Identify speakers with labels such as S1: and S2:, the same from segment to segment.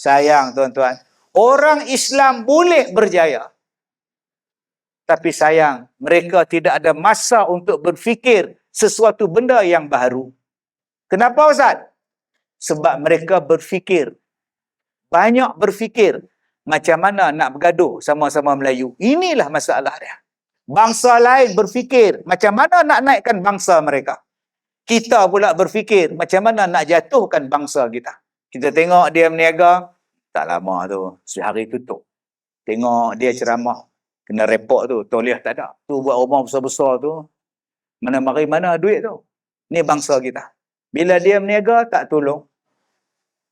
S1: Sayang tuan-tuan. Orang Islam boleh berjaya. Tapi sayang, mereka tidak ada masa untuk berfikir sesuatu benda yang baru. Kenapa Ustaz? Sebab mereka berfikir. Banyak berfikir. Macam mana nak bergaduh sama-sama Melayu. Inilah masalah dia. Bangsa lain berfikir. Macam mana nak naikkan bangsa mereka. Kita pula berfikir. Macam mana nak jatuhkan bangsa kita. Kita tengok dia berniaga. Tak lama tu, sehari tutup. Tengok dia ceramah, kena report tu, tauliah tak ada. Tu buat rumah besar-besar tu, mana duit tu. Ni bangsa kita. Bila dia berniaga, tak tolong.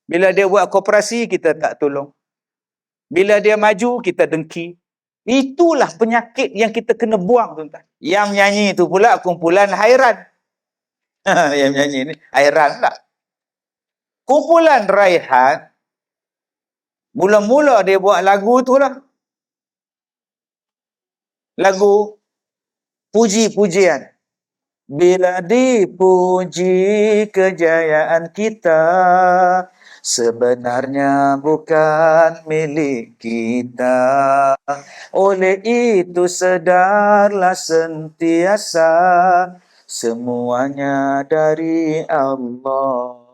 S1: Bila dia buat koperasi, kita tak tolong. Bila dia maju, kita dengki. Itulah penyakit yang kita kena buang, tuan-tuan. Yang menyanyi tu pula kumpulan hairan. Yang menyanyi ni, hairan tak? Kumpulan Raihan, mula-mula dia buat lagu tu lah. Lagu puji-pujian. Bila dipuji kejayaan kita, sebenarnya bukan milik kita. Oleh itu sedarlah sentiasa, semuanya dari Allah.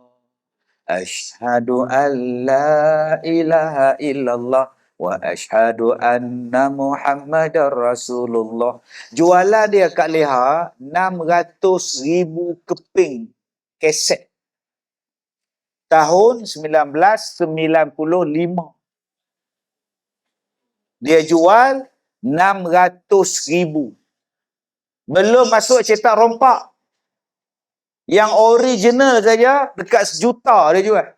S1: Asyhadu an la ilaha illallah wa asyhadu anna Muhammadar Rasulullah. Jualan dia kat Leha 600,000 keping kaset. Tahun 1995. Dia jual 600,000. Belum masuk cetak rompak. Yang original saja dekat 1 juta dia jual.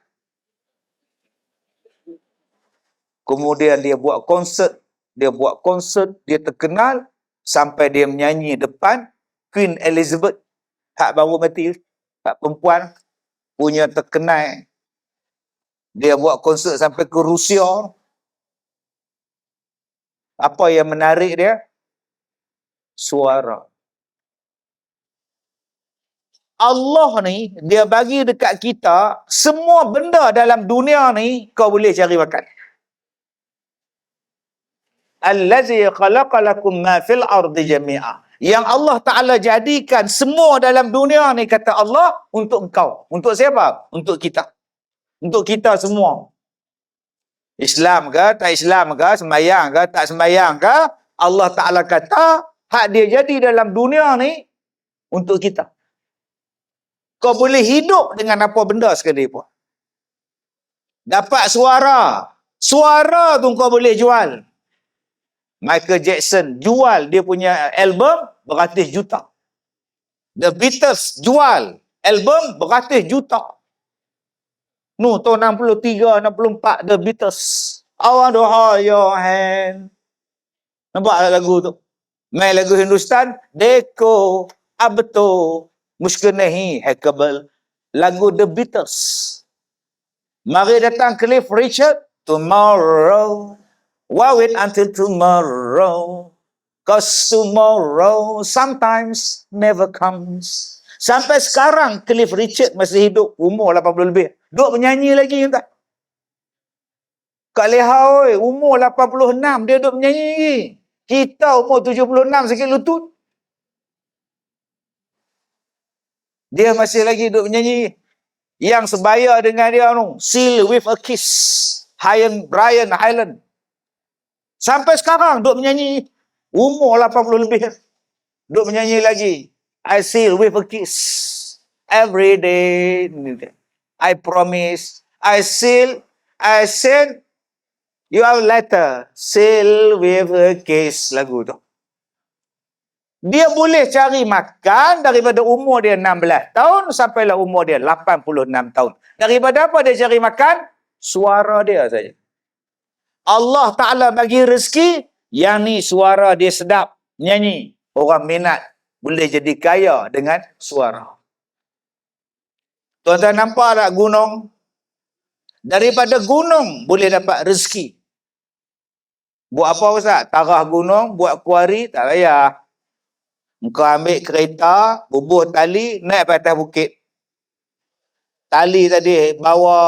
S1: Kemudian dia buat konsert. Dia terkenal sampai dia menyanyi depan Queen Elizabeth. Hak baru mati. Hak perempuan punya terkenal. Dia buat konsert sampai ke Rusia. Apa yang menarik dia? Suara. Allah ni, dia bagi dekat kita, semua benda dalam dunia ni, kau boleh cari makan. Allazi khalaqa lakum ma fil ardi jami'a. Yang Allah Ta'ala jadikan semua dalam dunia ni, kata Allah, untuk engkau. Untuk siapa? Untuk kita. Untuk kita semua. Islam ke, tak Islam ke, sembahyang ke, tak sembahyang ke, Allah Ta'ala kata, hak dia jadi dalam dunia ni, untuk kita. Kau boleh hidup dengan apa benda sekalipun. Dapat suara. Suara tu kau boleh jual. Michael Jackson jual dia punya album beratus juta. The Beatles jual album beratus juta. Tahun 63, 64, The Beatles. I want to hold your hand. Nampak tak lagu tu? Main lagu Hindustan. Deko, abto. Mushkil nahi hai kabal. Lagu The Beatles. Mari datang Cliff Richard. Tomorrow. Why wait until tomorrow? Cause tomorrow sometimes never comes. Sampai sekarang Cliff Richard masih hidup. Umur 80 lebih. Duk menyanyi lagi. Entah. Kak Leha, oi, umur 86. Dia duk menyanyi. Kita umur 76 sikit lutut. Dia masih lagi duk menyanyi. Yang sebaya dengan dia tu, Seal with a Kiss. Brian Highland. Sampai sekarang duk menyanyi. Umur 80 lebih. Duk menyanyi lagi. I seal with a kiss. Every day. I promise. I seal. I send you a letter. Seal with a kiss. Lagu tu. Dia boleh cari makan daripada umur dia 16 tahun sampailah umur dia 86 tahun. Daripada apa dia cari makan? Suara dia saja. Allah Ta'ala bagi rezeki, yang ni suara dia sedap, nyanyi. Orang minat, boleh jadi kaya dengan suara. Tuan-tuan nampak tak gunung? Daripada gunung boleh dapat rezeki. Buat apa Ustaz? Tarah gunung, buat kuari, tak payah. Engkau ambil kereta, bubuh tali, naik ke atas bukit. Tali tadi bawa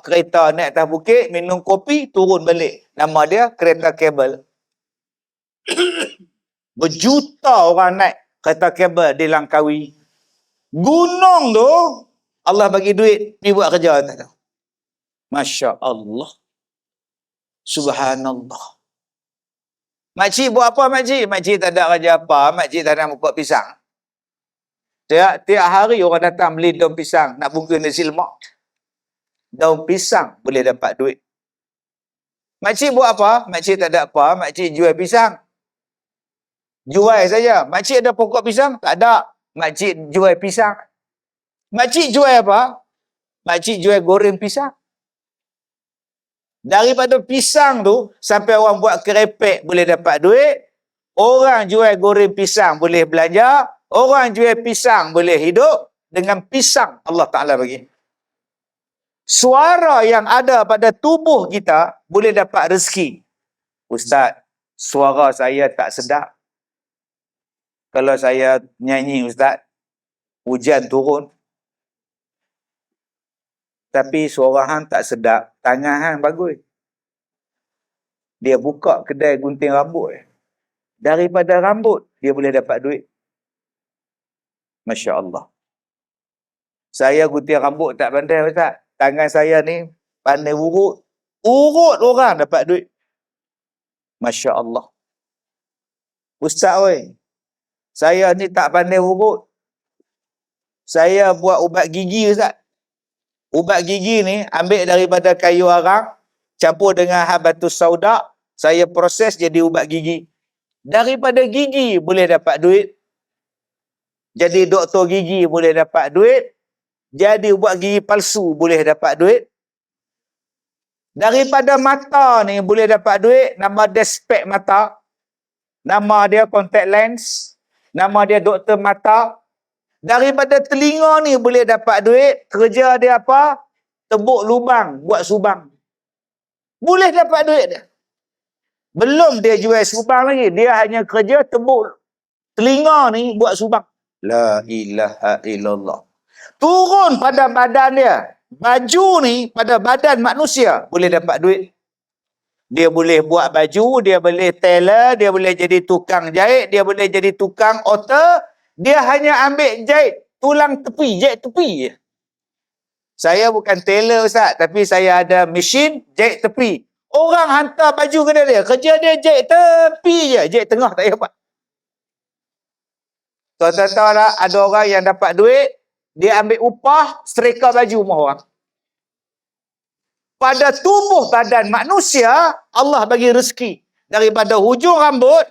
S1: kereta naik atas bukit, minum kopi, turun balik. Nama dia kereta kabel. Berjuta orang naik kereta kabel di Langkawi. Gunung tu, Allah bagi duit, pergi buat kerja. Masya Allah. Subhanallah. Makcik buat apa makcik? Makcik tak ada kerja apa. Makcik tak ada pokok pisang. Tiap hari orang datang beli daun pisang. Nak bungkus nasi lemak. Daun pisang boleh dapat duit. Makcik buat apa? Makcik tak ada apa. Makcik jual pisang. Jual saja. Makcik ada pokok pisang? Tak ada. Makcik jual pisang. Makcik jual apa? Makcik jual goreng pisang. Daripada pisang tu, sampai orang buat kerepek boleh dapat duit. Orang jual goreng pisang boleh belanja. Orang jual pisang boleh hidup. Dengan pisang Allah Ta'ala bagi. Suara yang ada pada tubuh kita boleh dapat rezeki. Ustaz, suara saya tak sedap. Kalau saya nyanyi Ustaz, hujan turun. Tapi suara hang tak sedap, tangan hang bagus. Dia buka kedai gunting rambut. Daripada rambut, dia boleh dapat duit. Masya Allah. Saya gunting rambut tak pandai Ustaz. Tangan saya ni pandai urut. Urut orang dapat duit. Masya Allah. Ustaz oi, saya ni tak pandai urut. Saya buat ubat gigi Ustaz. Ubat gigi ni ambil daripada kayu arang, campur dengan habatus sauda, saya proses jadi ubat gigi. Daripada gigi boleh dapat duit. Jadi doktor gigi boleh dapat duit. Jadi ubat gigi palsu boleh dapat duit. Daripada mata ni boleh dapat duit. Nama dia spek mata. Nama dia contact lens. Nama dia doktor mata. Daripada telinga ni boleh dapat duit. Kerja dia apa? Tebuk lubang, buat subang. Boleh dapat duit dia. Belum dia jual subang lagi. Dia hanya kerja tebuk telinga ni buat subang. La ilaha illallah. Turun pada badan dia. Baju ni pada badan manusia boleh dapat duit. Dia boleh buat baju, dia boleh tailor, dia boleh jadi tukang jahit, dia boleh jadi tukang otter. Dia hanya ambil jahit tulang tepi, jahit tepi je. Saya bukan tailor Ustaz, tapi saya ada mesin jahit tepi. Orang hantar baju ke dia, kerja dia jahit tepi je, jahit tengah tak payah buat. Tuan-tuan tahu tak, ada orang yang dapat duit, dia ambil upah, setrika baju rumah orang. Pada tubuh badan manusia, Allah bagi rezeki. Daripada hujung rambut,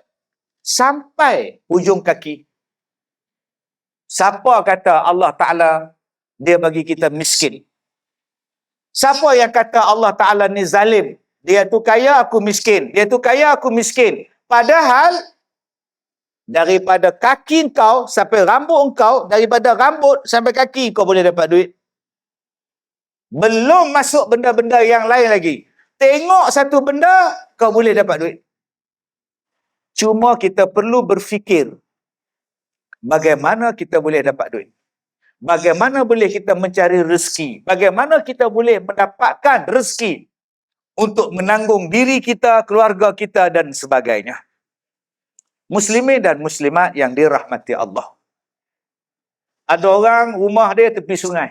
S1: sampai hujung kaki. Siapa kata Allah Ta'ala, dia bagi kita miskin? Siapa yang kata Allah Ta'ala ni zalim? Dia tu kaya, aku miskin. Dia tu kaya, aku miskin. Padahal, daripada kaki kau sampai rambut kau, daripada rambut sampai kaki kau boleh dapat duit. Belum masuk benda-benda yang lain lagi. Tengok satu benda, kau boleh dapat duit. Cuma kita perlu berfikir, bagaimana kita boleh dapat duit? Bagaimana boleh kita mencari rezeki? Bagaimana kita boleh mendapatkan rezeki untuk menanggung diri kita, keluarga kita dan sebagainya. Muslimin dan muslimat yang dirahmati Allah. Ada orang rumah dia tepi sungai.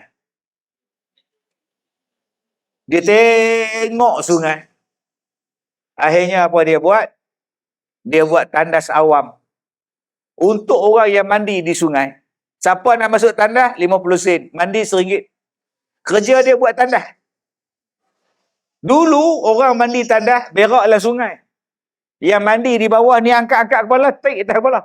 S1: Dia tengok sungai. Akhirnya apa dia buat? Dia buat tandas awam. Untuk orang yang mandi di sungai. Siapa nak masuk tandas? 50 sen. Mandi RM1. Kerja dia buat tandas. Dulu orang mandi tandas, beraklah sungai. Yang mandi di bawah ni angkat-angkat kepala, tarik atas kepala.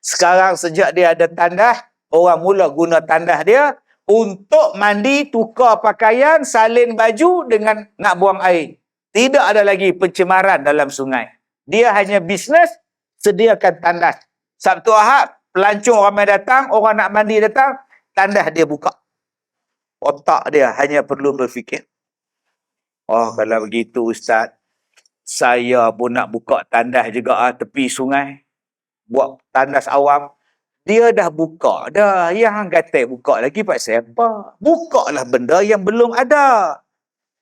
S1: Sekarang sejak dia ada tandas, orang mula guna tandas dia untuk mandi, tukar pakaian, salin baju dengan nak buang air. Tidak ada lagi pencemaran dalam sungai. Dia hanya bisnes, sediakan tandas. Sabtu Ahad, pelancong ramai datang, orang nak mandi datang, tandas dia buka. Otak dia hanya perlu berfikir. Oh, kalau begitu Ustaz, saya pun nak buka tandas juga tepi sungai. Buat tandas awam. Dia dah buka dah. Yang hang kata buka lagi pasal apa? Buka lah benda yang belum ada.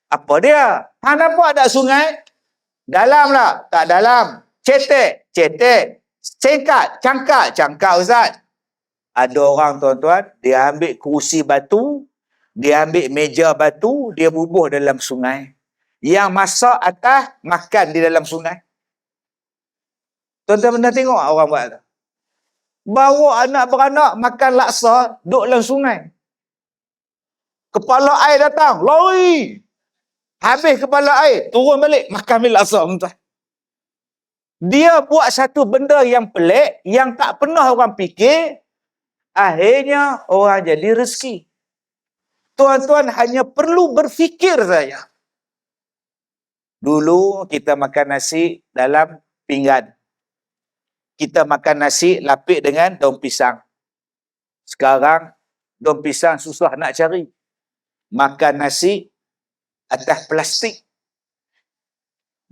S1: Apa dia? Hang nampak tak sungai? Dalam lah? Tak dalam. Cetek? Cetek. Cangkak Ustaz. Ada orang tuan-tuan, dia ambil kerusi batu, dia ambil meja batu, dia bubuh dalam sungai. Yang masak atas, makan di dalam sungai. Tuan-tuan pernah tengok orang buat tu? Bawa anak beranak makan laksa, duduk dalam sungai. Kepala air datang, lari. Habis kepala air, turun balik, makan balik laksa. Tuan. Dia buat satu benda yang pelik, yang tak pernah orang fikir, akhirnya orang jadi rezeki. Tuan-tuan hanya perlu berfikir saja. Dulu kita makan nasi dalam pinggan. Kita makan nasi lapik dengan daun pisang. Sekarang daun pisang susah nak cari. Makan nasi atas plastik.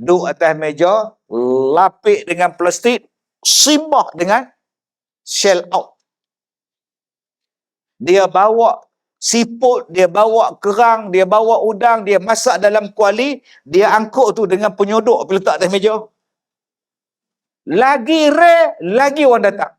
S1: Duduk atas meja, lapik dengan plastik, simbah dengan shell out. Dia bawa siput, dia bawa kerang, dia bawa udang, dia masak dalam kuali, dia angkut tu dengan penyodok pergi letak atas meja. Lagi rare, lagi orang datang.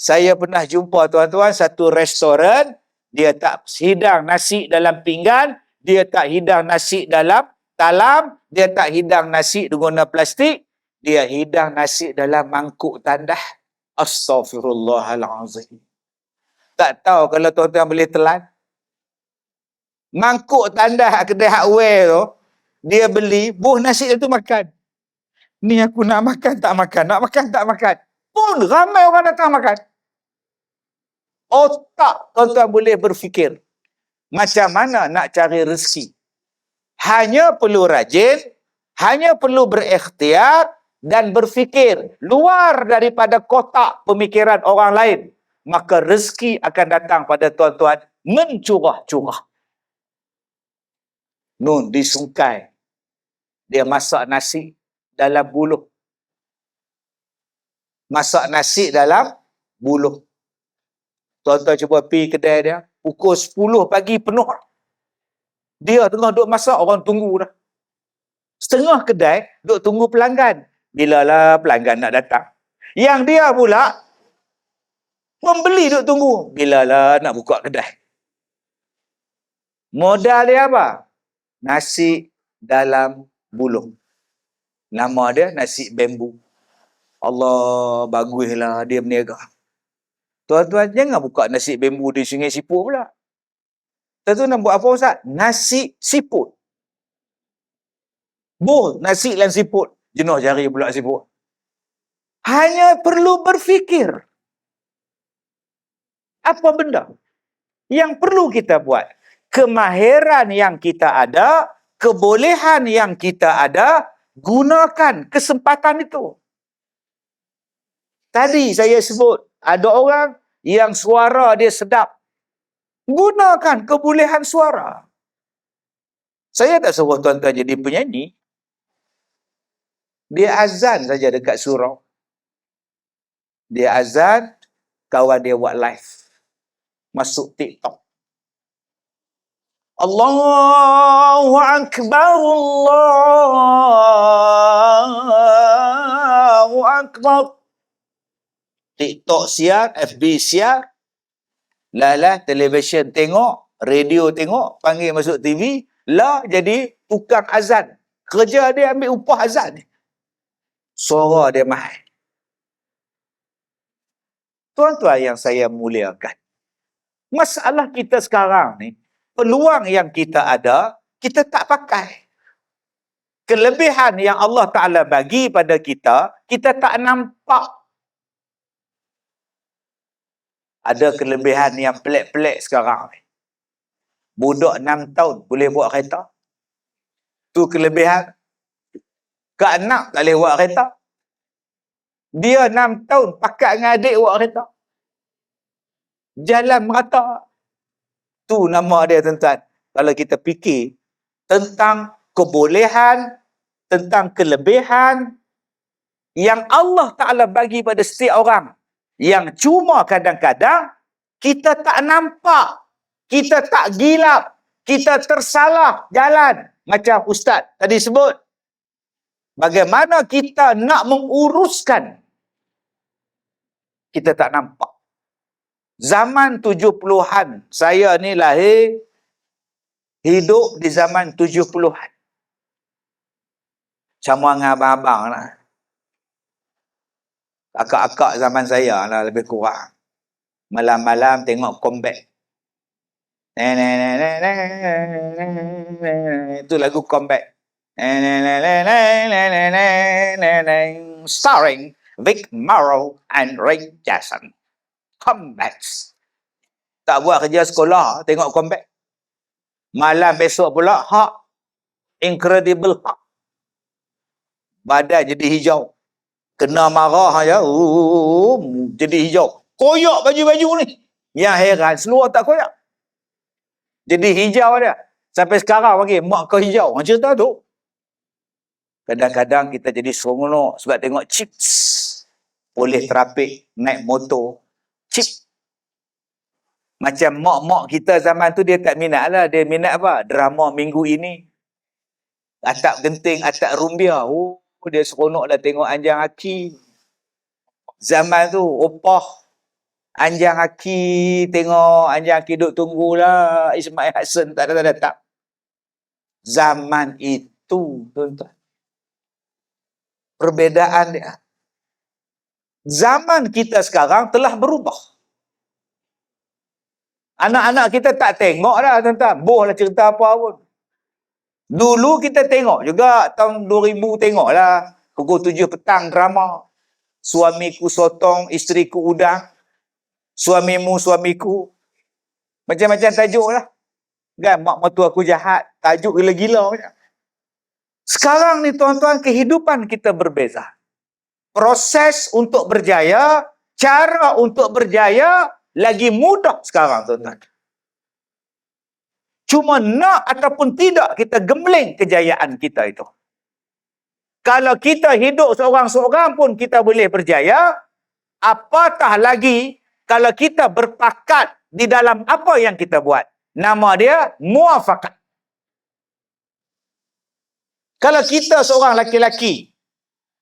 S1: Saya pernah jumpa tuan-tuan satu restoran, dia tak hidang nasi dalam pinggan, dia tak hidang nasi dalam talam, dia tak hidang nasi guna plastik, dia hidang nasi dalam mangkuk tandah. Astaghfirullahalazim. Tak tahu kalau tuan-tuan boleh telan. Mangkuk tandah kedai hardware tu, dia beli, buh nasi tu makan. Ni aku nak makan tak makan, nak makan tak makan. Pun ramai orang datang makan. Otak tuan-tuan boleh berfikir. Macam mana nak cari rezeki. Hanya perlu rajin, hanya perlu berikhtiar dan berfikir luar daripada kotak pemikiran orang lain. Maka rezeki akan datang pada tuan-tuan mencurah-curah. Nun di Sungai, dia masak nasi dalam buluh. Masak nasi dalam buluh. Tuan-tuan cuba pergi kedai dia, pukul 10 pagi penuh. Dia tengah duduk masak, orang tunggu dah. Setengah kedai duduk tunggu pelanggan. Bilalah pelanggan nak datang. Yang dia pula pembeli duduk tunggu. Bilalah nak buka kedai. Modal dia apa? Nasi dalam buluh. Nama dia nasi bambu. Allah, baguslah dia berniaga. Tuan-tuan, jangan buka nasi bambu di Sungai Siput pula. Tuan-tuan nak buat apa Ustaz? Nasi siput. Nasi dan siput. Jenuh jari pula siput. Hanya perlu berfikir. Apa benda yang perlu kita buat? Kemahiran yang kita ada, kebolehan yang kita ada, gunakan kesempatan itu. Tadi saya sebut, ada orang yang suara dia sedap. Gunakan kebolehan suara. Saya tak suruh tuan-tuan jadi penyanyi. Dia azan saja dekat surau. Dia azan, kawan dia buat live. Masuk TikTok. Allahu Akbar, Allahu Akbar. TikTok siar, FB siar, televisyen tengok, radio tengok, panggil masuk TV, jadi tukang azan. Kerja dia ambil upah azan. Suara dia mahal. Tuan-tuan yang saya muliakan, masalah kita sekarang ni, peluang yang kita ada, kita tak pakai. Kelebihan yang Allah Ta'ala bagi pada kita, kita tak nampak. Ada kelebihan yang pelik-pelik sekarang ni. Budak 6 tahun boleh buat kereta. Tu kelebihan. Kak anak tak boleh buat kereta. Dia 6 tahun pakat dengan adik buat kereta. Jalan merata. Tu nama dia tuan-tuan. Kalau kita fikir tentang kebolehan, tentang kelebihan yang Allah Ta'ala bagi pada setiap orang. Yang cuma kadang-kadang kita tak nampak, kita tak gilap, kita tersalah jalan. Macam Ustaz tadi sebut, bagaimana kita nak menguruskan, kita tak nampak. Zaman 70-an, saya ni lahir, hidup di zaman 70-an. Sama dengan abang-abang lah. Akak-akak zaman saya lah lebih kurang. Malam-malam tengok Combat. Itu lagu Combat. Starring Vic Morrow and Ray Jackson. Combat. Tak buat kerja sekolah, tengok Combat. Malam besok pula Hulk. Incredible Hulk. Badan jadi hijau. Kena marah aja, jadi hijau. Koyak baju-baju ni. Yang heran, seluar tak koyak. Jadi hijau dia. Sampai sekarang lagi, mak kau hijau. Macam cerita tu. Kadang-kadang kita jadi seronok sebab tengok chips. Oleh trafik, naik motor. Chip. Macam mak-mak kita zaman tu dia tak minat lah. Dia minat apa? Drama minggu ini. Atap genting, atap rumbia. Oh, dia seronok dah tengok Anjang Aki. Zaman tu, opah. Anjang Aki, tengok Anjang Aki duduk tunggulah. Ismail Hassan tak datang. Zaman itu, tuan-tuan. Perbezaan dia. Zaman kita sekarang telah berubah. Anak-anak kita tak tengok dah, tuan-tuan. Boh lah cerita apa pun. Dulu kita tengok juga, tahun 2000 tengok lah. Pukul 7 petang drama. Suamiku sotong, isteriku udang. Suamimu, suamiku. Macam-macam tajuk lah. Kan, mak mertua aku jahat. Tajuk gila-gila macam. Sekarang ni tuan-tuan, kehidupan kita berbeza. Proses untuk berjaya, cara untuk berjaya, lagi mudah sekarang tuan-tuan. Cuma nak ataupun tidak kita gembling kejayaan kita itu. Kalau kita hidup seorang-seorang pun kita boleh berjaya, apatah lagi kalau kita berpakat di dalam apa yang kita buat. Nama dia muafakat. Kalau kita seorang laki-laki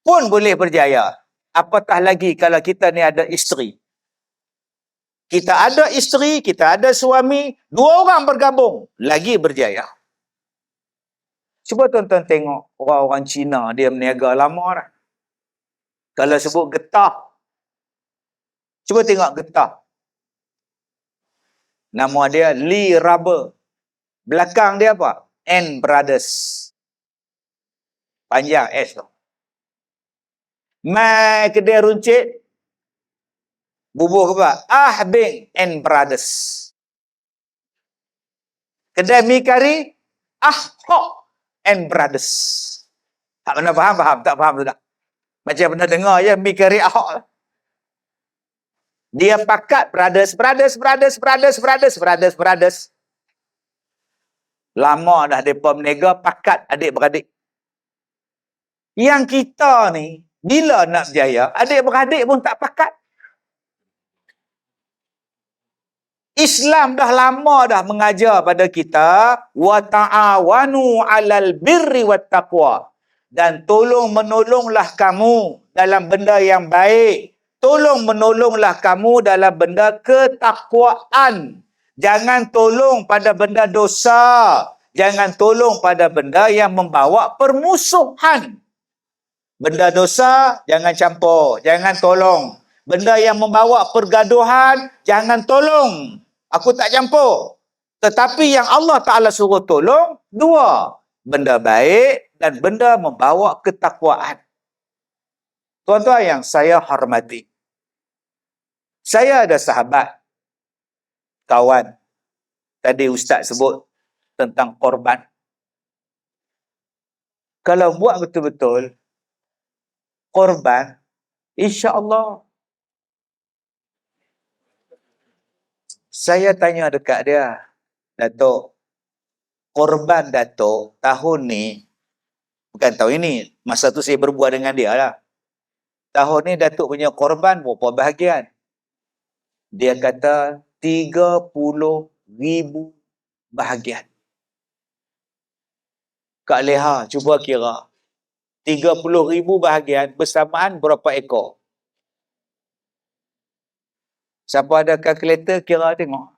S1: pun boleh berjaya, apatah lagi kalau kita ni ada isteri. Kita ada isteri, kita ada suami, dua orang bergabung, lagi berjaya. Cuba tuan-tuan tengok orang-orang Cina, dia berniaga lama dah. Kalau sebut getah, cuba tengok getah. Nama dia Lee Rubber. Belakang dia apa? N Brothers. Panjang S tu. Mai kedai runcit, bubuh apa? Bing and Brothers. Kedai mi kari, Hok and Brothers. Tak pernah faham? Tak faham sudah. Macam pernah dengar je, mi kari Hok. Dia pakat brothers. Lama dah mereka berniaga, pakat adik-beradik. Yang kita ni, bila nak berjaya, adik-beradik pun tak pakat. Islam dah lama dah mengajar pada kita wa ta'awanu 'alal birri wat taqwa, dan tolong menolonglah kamu dalam benda yang baik, tolong menolonglah kamu dalam benda ketakwaan. Jangan tolong pada benda dosa, jangan tolong pada benda yang membawa permusuhan. Benda dosa jangan campur, jangan tolong. Benda yang membawa pergaduhan, jangan tolong. Aku tak campur. Tetapi yang Allah Ta'ala suruh tolong, dua. Benda baik dan benda membawa ketakwaan. Tuan-tuan yang saya hormati. Saya ada sahabat, kawan. Tadi Ustaz sebut tentang korban. Kalau buat betul-betul, korban, insya-Allah. Saya tanya dekat dia, Datuk, korban Datuk tahun ni, bukan tahun ini, masa tu saya berbual dengan dia lah. Tahun ni Datuk punya korban berapa bahagian? Dia kata 30,000 bahagian. Kak Leha cuba kira. 30,000 bahagian bersamaan berapa ekor? Siapa ada kalkulator kira tengok.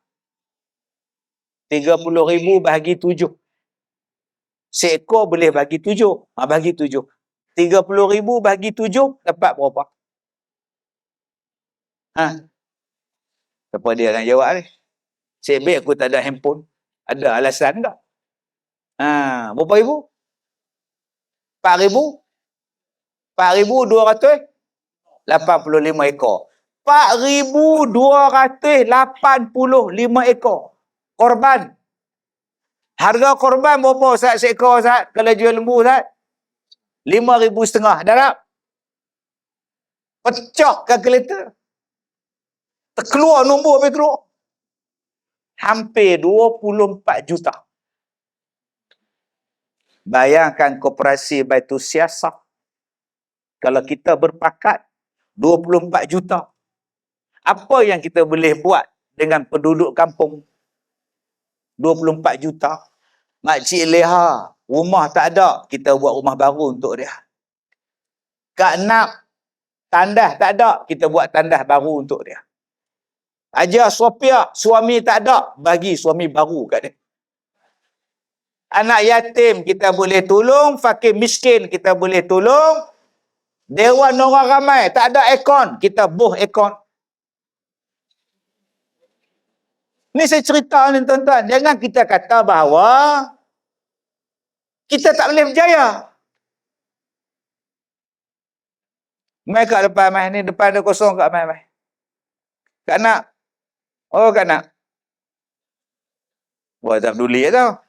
S1: 30,000 bahagi 7. Seekor boleh bagi 7. Bagi 7. 30,000 bahagi 7 dapat berapa? Siapa dia nak jawab ni? Sebab aku tak ada handphone. Ada alasan tak? Berapa ribu? 4,000? 4,285 ekor. 4,285 ekor. Korban. Harga korban berapa Ustaz seekor Ustaz? Kalau jual lembu Ustaz? 5,500. Dah tak? Pecah kalkulator. Terkeluar nombor habis keluar. Hampir 24 juta. Bayangkan koperasi Baitul Siasah. Kalau kita berpakat 24 juta. Apa yang kita boleh buat dengan penduduk kampung? 24 juta. Makcik Leha, rumah tak ada. Kita buat rumah baru untuk dia. Kak Nak, tandas tak ada. Kita buat tandas baru untuk dia. Haji Sofia, suami tak ada. Bagi suami baru kat dia. Anak yatim kita boleh tolong. Fakir miskin kita boleh tolong. Dewan orang ramai. Tak ada aircon. Kita buh aircon. Ni saya cerita ni tuan-tuan. Jangan kita kata bahawa kita tak boleh berjaya. Mai kat depan mai. Ni depan ada kosong kat mai. Kak Nak. Oh Kak Nak. Wah tak peduli tau.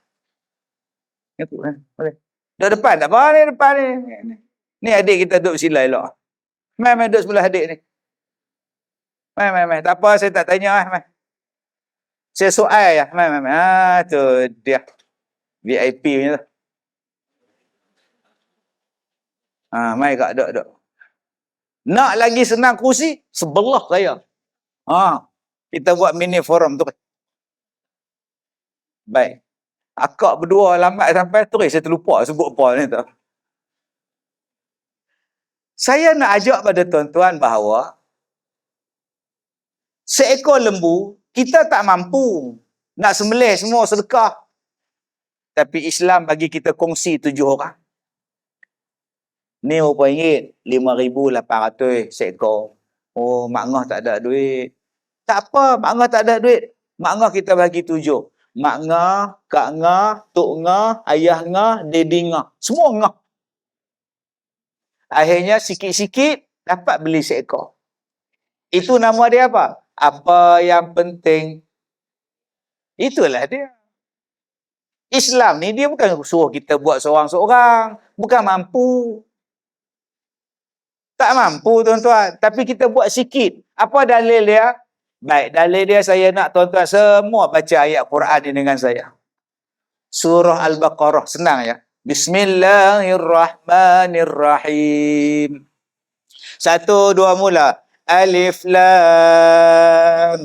S1: Boleh. Duduk depan tak apa ni depan ni. Ni adik kita duduk sila elok. Mai duduk sebelah adik ni. Mai. Tak apa saya tak tanya mai. Saya soal ya. Mai. Tu dia. VIP punya tu. Mai Kak duduk. Nak lagi senang kursi sebelah saya. Kita buat mini forum tu. Baik. Akak berdua lambat sampai tu saya terlupa sebut apa ni tu. Saya nak ajak pada tuan-tuan bahawa seekor lembu kita tak mampu nak sembelih semua sedekah. Tapi Islam bagi kita kongsi 7 orang. Ni RM5, 5,800 seekor. Oh, mak ngah tak ada duit. Tak apa, mak ngah tak ada duit. Mak ngah kita bagi 7. Mak ngah, kak ngah, tok ngah, ayah ngah, dedi ngah. Semua ngah. Akhirnya sikit-sikit dapat beli seekor. Itu nama dia apa? Apa yang penting. Itulah dia. Islam ni dia bukan suruh kita buat seorang-seorang. Bukan mampu. Tak mampu tuan-tuan. Tapi kita buat sikit. Apa dalil dia? Baik, dalil dia saya nak tuan-tuan semua baca ayat Quran ni dengan saya. Surah Al-Baqarah. Senang ya. Bismillahirrahmanirrahim. 1, 2 mula. Alif Lam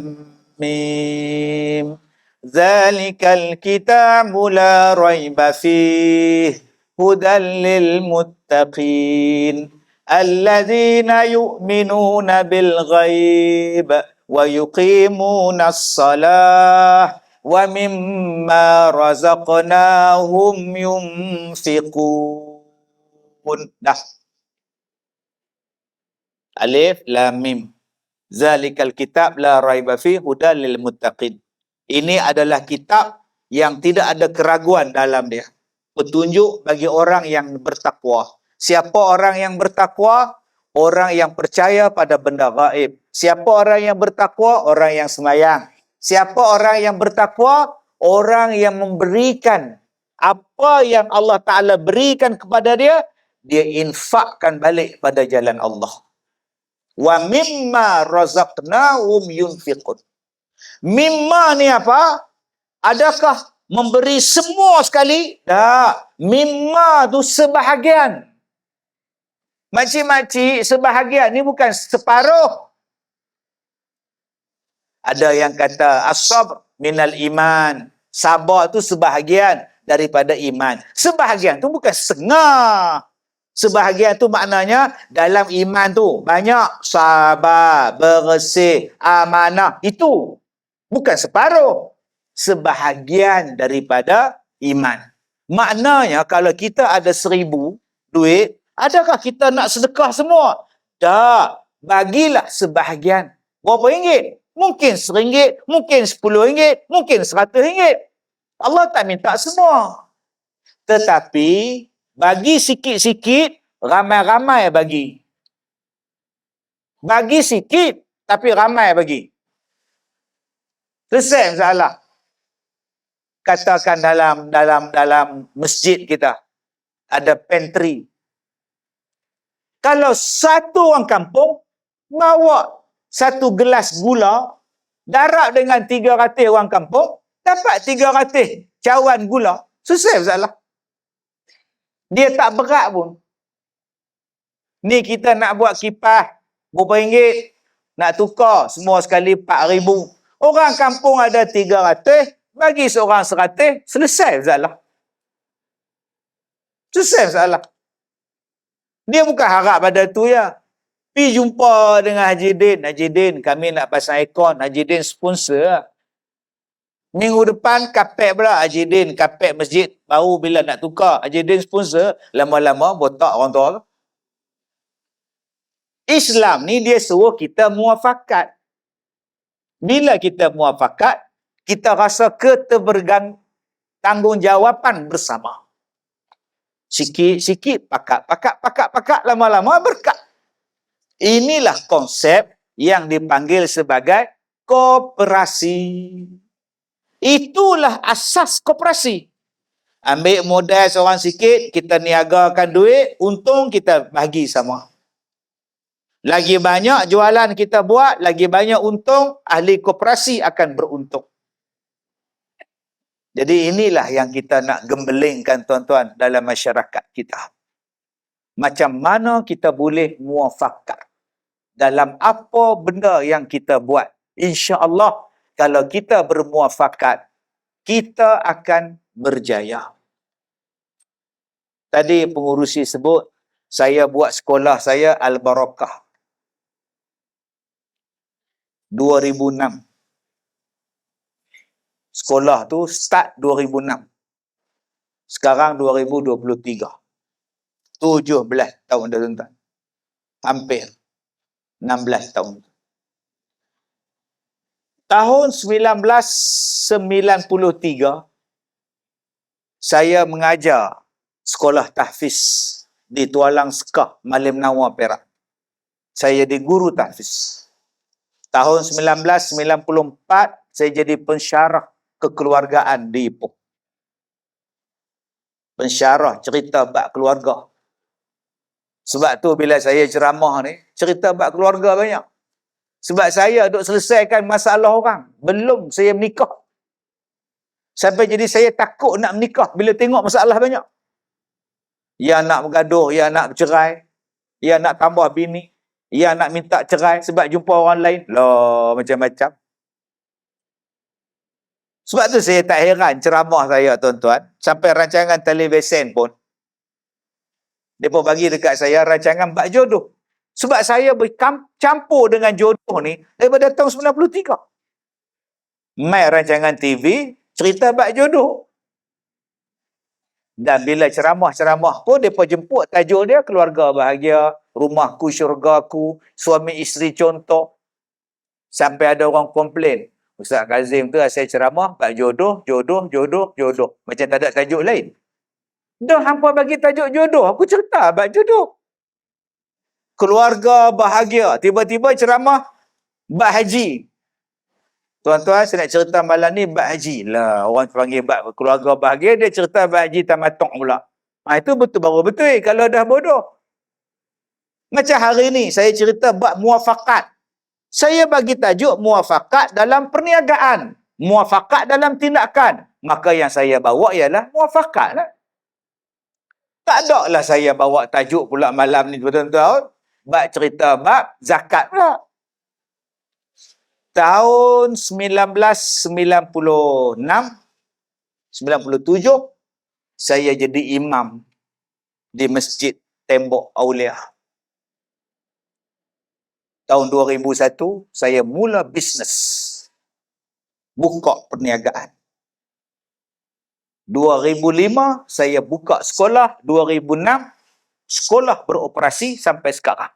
S1: Mim. Zalikal kitabu la raiba fih. Hudan lil muttaqin. Alladzina yu'minuna bil ghaib. Wa yuqimuna as-salah. Wa mimma razaqnahum yunfiqun. Dah. Alif Lam Mim. Zalikal kitab la raiba fi hudan lil muttaqin. Ini adalah kitab yang tidak ada keraguan dalam dia. Petunjuk bagi orang yang bertakwa. Siapa orang yang bertakwa? Orang yang percaya pada benda gaib. Siapa orang yang bertakwa? Orang yang sembahyang. Siapa orang yang bertakwa? Orang yang memberikan apa yang Allah Ta'ala berikan kepada dia, dia infakkan balik pada jalan Allah. Wa mimma razaqnahum yunfiqun. Mimma ni apa? Adakah memberi semua sekali? Tak. Mimma tu sebahagian. Makcik-makcik, sebahagian ni bukan separuh. Ada yang kata as-sabr minal iman. Sabar tu sebahagian daripada iman. Sebahagian tu bukan setengah. Sebahagian tu maknanya dalam iman tu banyak sabar, bersih, amanah. Itu bukan separuh. Sebahagian daripada iman. Maknanya kalau kita ada 1,000 duit, adakah kita nak sedekah semua? Tak. Bagilah sebahagian. Berapa ringgit? Mungkin RM1, mungkin RM10, mungkin RM100. Allah tak minta semua. Tetapi bagi sikit-sikit, ramai-ramai bagi. Bagi sikit, tapi ramai bagi. Selesai masalah. Katakan dalam masjid kita ada pantry. Kalau satu orang kampung bawa satu gelas gula, darab dengan 300 orang kampung, dapat 300 cawan gula. Selesai masalah. Dia tak berat pun. Ni kita nak buat kipas, berapa ringgit? Nak tukar, semua sekali 4,000. Orang kampung ada 300, bagi seorang 100, selesai masalah. Selesai masalah. Dia bukan harap pada tu ya. Pergi jumpa dengan Haji Din. Haji Din, kami nak pasang aircon. Haji Din sponsor. Minggu depan kapet pula Haji Din. Kapet masjid baru bila nak tukar. Haji Din sponsor. Lama-lama botak orang tua. Islam ni dia suruh kita muafakat. Bila kita muafakat, kita rasa tanggungjawatan bersama. Sikit-sikit, pakat, lama-lama berkat. Inilah konsep yang dipanggil sebagai koperasi. Itulah asas koperasi. Ambil modal seorang sikit, kita niagakan duit, untung kita bagi sama. Lagi banyak jualan kita buat, lagi banyak untung, ahli koperasi akan beruntung. Jadi inilah yang kita nak gembelengkan tuan-tuan dalam masyarakat kita. Macam mana kita boleh muafakat dalam apa benda yang kita buat. InsyaAllah kalau kita bermuafakat, kita akan berjaya. Tadi pengurusi sebut, saya buat sekolah saya Al-Barakah. 2006. Sekolah tu start 2006. Sekarang 2023. 17 tahun dah tuan-tuan. Hampir 16 tahun. Tahun 1993, saya mengajar sekolah tahfiz di Tualang Sekah, Malim Nawar, Perak. Saya jadi guru tahfiz. Tahun 1994, saya jadi pensyarah kekeluargaan di Ipoh. Pensyarah cerita bab keluarga. Sebab tu bila saya ceramah ni, cerita bab keluarga banyak. Sebab saya duk selesaikan masalah orang. Belum saya menikah. Sampai jadi saya takut nak menikah bila tengok masalah banyak. Ya nak bergaduh, ya nak bercerai, ya nak tambah bini, ya nak minta cerai sebab jumpa orang lain. Lah, macam-macam. Sebab tu saya tak heran ceramah saya tuan-tuan, sampai rancangan televisyen pun dia pun bagi dekat saya rancangan bab jodoh. Sebab saya bercampur dengan jodoh ni daripada tahun 93. Mai rancangan TV cerita bab jodoh. Dan bila ceramah-ceramah pun dia pun jemput tajuk dia keluarga bahagia, rumahku syurgaku, suami isteri contoh. Sampai ada orang komplain, Ustaz Kazim tu saya ceramah bab jodoh. Macam tak ada tajuk lain. Dah hampa bagi tajuk jodoh, aku cerita bab jodoh. Keluarga bahagia, tiba-tiba ceramah bab haji. Tuan-tuan, saya nak cerita malam ni bab haji. Lah, orang panggil bab keluarga bahagia, dia cerita bab haji tamatuk pula. Itu betul baru betul kalau dah bodoh. Macam hari ni saya cerita bab muafakat. Saya bagi tajuk muafakat dalam perniagaan, muafakat dalam tindakan. Maka yang saya bawa ialah muafakat lah. Tak ada lah saya bawa tajuk pula malam ni tuan-tuan. Bab cerita bab zakat pula. tahun 1996, 97, saya jadi imam di Masjid Tembok Aulia. Tahun 2001, saya mula bisnes. Buka perniagaan. 2005, saya buka sekolah. 2006, sekolah beroperasi sampai sekarang.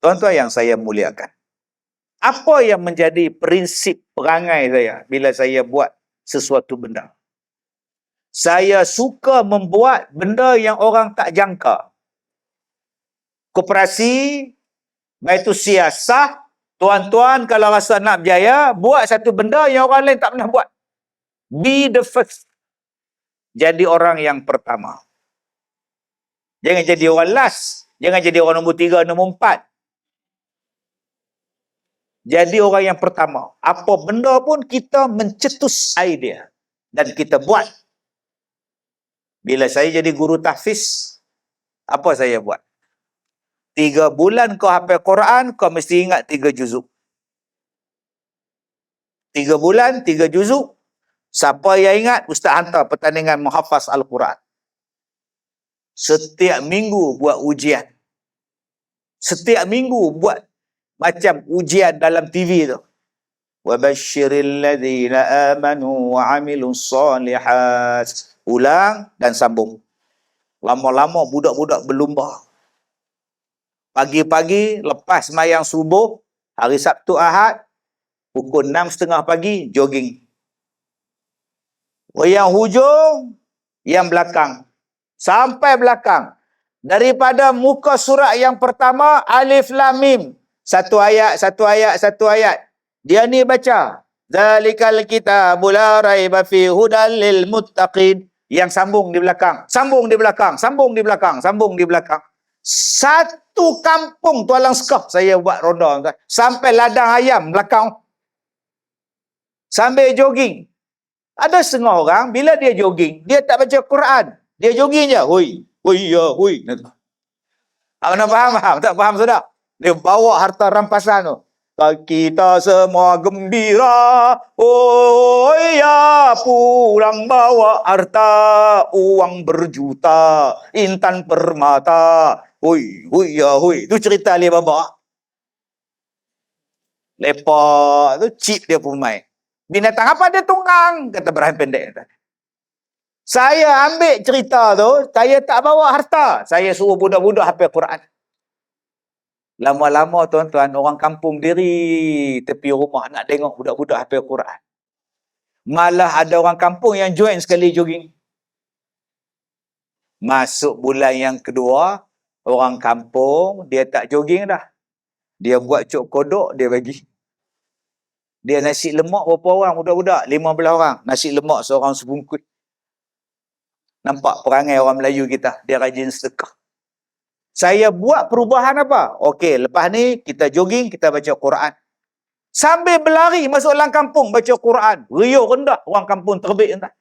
S1: Tuan-tuan yang saya muliakan, apa yang menjadi prinsip perangai saya bila saya buat sesuatu benda? Saya suka membuat benda yang orang tak jangka. Koperasi, iaitu siasah, tuan-tuan kalau rasa nak berjaya, buat satu benda yang orang lain tak pernah buat. Be the first. Jadi orang yang pertama. Jangan jadi orang last. Jangan jadi orang nombor 3, nombor 4. Jadi orang yang pertama. Apa benda pun kita mencetus idea. Dan kita buat. Bila saya jadi guru tahfiz, apa saya buat? 3 bulan kau hafal Quran, kau mesti ingat 3 juzuk. 3 bulan, 3 juzuk. Siapa yang ingat, Ustaz hantar pertandingan menghafaz Al-Quran. Setiap minggu buat ujian. Setiap minggu buat macam ujian dalam TV tu. Wabashiril ladzina amanu wa amilus solihat. Ulang dan sambung. Lama-lama budak-budak berlumba. Pagi-pagi lepas sembahyang subuh, hari Sabtu Ahad, pukul 6.30 pagi, jogging. Yang hujung, yang belakang. Sampai belakang. Daripada muka surat yang pertama, Alif Lam Mim. Satu ayat, satu ayat, satu ayat. Dia ni baca. Zalikal kitabul la raiba fi hudal lil muttaqin. Yang sambung di belakang. Sambung di belakang. Sambung di belakang. Sambung di belakang. Satu kampung Tualang Sekah saya buat ronda. Sampai ladang ayam belakang. Sambil jogging. Ada setengah orang, bila dia jogging, dia tak baca Quran. Dia jogging je. Hui, hui, ya, hui. Mana faham? Tak faham sudah? Dia bawa harta rampasan tu. Kita semua gembira. Oh ya, pulang bawa harta. Uang berjuta. Intan permata. Hui, hui, ya, hui. Itu cerita Alibaba. Lepak tu chip dia pun main. Binatang apa dia tunggang? Kata Ibrahim pendek. Saya ambil cerita tu, saya tak bawa harta. Saya suruh budak-budak hafal Quran. Lama-lama tuan-tuan, orang kampung diri tepi rumah nak tengok budak-budak hafal Quran. Malah ada orang kampung yang join sekali jogging. Masuk bulan yang kedua, orang kampung, dia tak jogging dah. Dia buat cuk kodok, dia bagi. Dia nasi lemak berapa orang budak-budak? 15 orang. Nasi lemak seorang sebungkus. Nampak perangai orang Melayu kita. Dia rajin sedekah. Saya buat perubahan apa? Okey, lepas ni kita jogging, kita baca Quran. Sambil berlari masuk dalam kampung baca Quran. Riuh rendah. Orang kampung terbit rendah.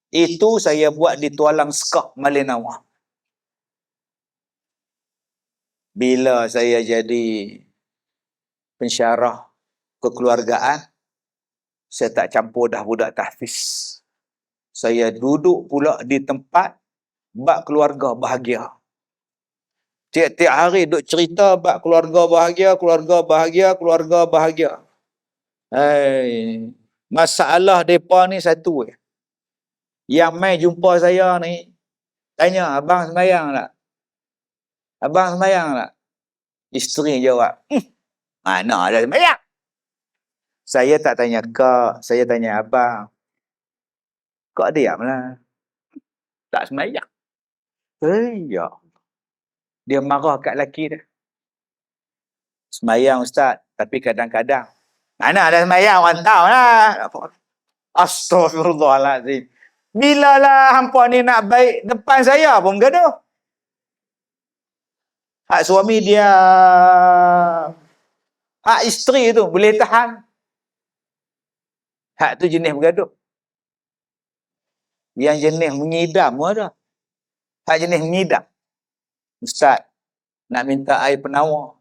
S1: Itu saya buat di Tualang Sekah, Malinawa. Bila saya jadi pensyarah kekeluargaan, saya tak campur dah budak tahfiz. Saya duduk pula di tempat bab keluarga bahagia. Tiap-tiap hari duk cerita bab keluarga bahagia, keluarga bahagia, keluarga bahagia. Hai, masalah depa ni satu je. Yang mai jumpa saya ni tanya, abang sembahyang tak? Abang sembahyang tak? Isteri jawab, mana ada sembahyang? Saya tak tanya kak, saya tanya abang. Kak diamlah. Tak sembahyang. Ya. Dia marah kat lelaki dia. Sembahyang Ustaz, tapi kadang-kadang. Mana ada sembahyang, orang tahu lah. Astaghfirullahaladzim. Bilalah hampa ni nak baik depan saya pun gaduh. Hak suami dia, hak isteri tu boleh tahan. Hak tu jenis bergaduh. Yang jenis mengidam pun ada. Hak jenis mengidam. Ustaz, nak minta air penawar.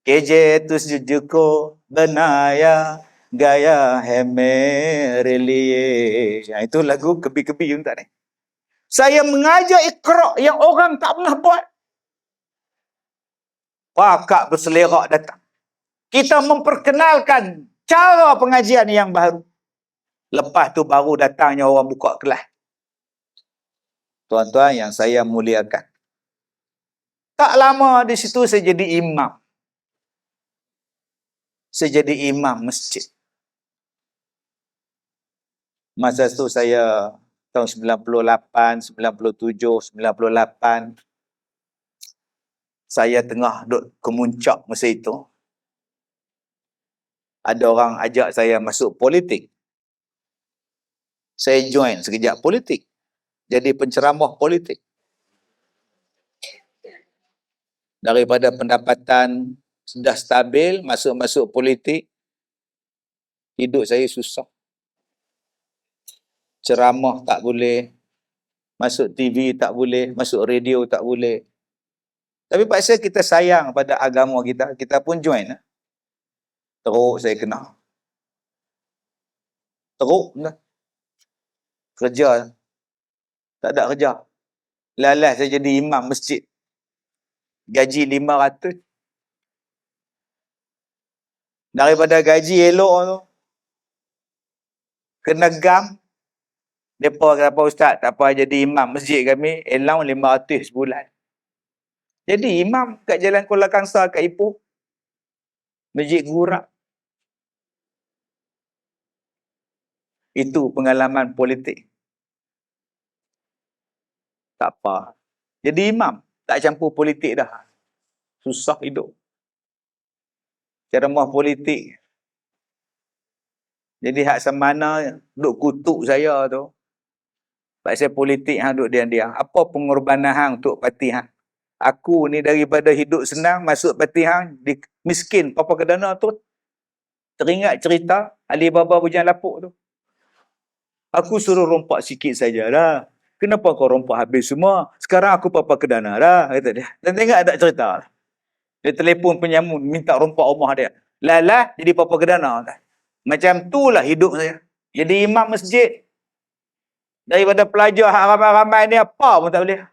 S1: KJ tu jujuko benaya gaya hai mere liye. Itu lagu kebi-kebi yang tak ni. Saya mengajar Iqra yang orang tak pernah buat. Pakak berselerak datang. Kita memperkenalkan cara pengajian yang baru. Lepas tu baru datangnya orang buka kelas. Tuan-tuan yang saya muliakan. Tak lama di situ saya jadi imam. Saya jadi imam masjid. Masa itu saya tahun 98, 97, 98. Saya tengah duduk kemuncak masa itu. Ada orang ajak saya masuk politik. Saya join sekejap politik. Jadi penceramah politik. Daripada pendapatan sudah stabil, masuk-masuk politik, hidup saya susah. Ceramah tak boleh, masuk TV tak boleh, masuk radio tak boleh. Tapi pasal kita sayang pada agama kita, kita pun join. Teruk saya kena. Teruk dah. Kerja. Tak ada kerja. Lalas saya jadi imam masjid. Gaji 500. Daripada gaji elok tu, kena gam. Mereka kata, Ustaz, tak apa jadi imam masjid kami, allowance 500 sebulan. Jadi imam kat Jalan Kuala Kangsar kat Ipoh. Masjid Gurak. Itu pengalaman politik. Tak apa. Jadi imam, tak campur politik dah. Susah hidup. Ceramah politik. Jadi hak semana duk kutuk saya tu. Pasal politik hang duk diam-diam. Apa pengorbanan hang untuk parti hang? Aku ni daripada hidup senang masuk parti hang miskin papa kedana tu. Teringat cerita Alibaba Bujang Lapuk tu. Aku suruh rompak sikit saja dah. Kenapa kau rompak habis semua? Sekarang aku papa kedana dah, kata dia. Dan tengok ada cerita. Dia telefon penyamun minta rompak rumah dia. Lalah jadi papa kedana. Macam itulah hidup saya. Jadi imam masjid. Daripada pelajar ramai-ramai ni apa pun tak boleh.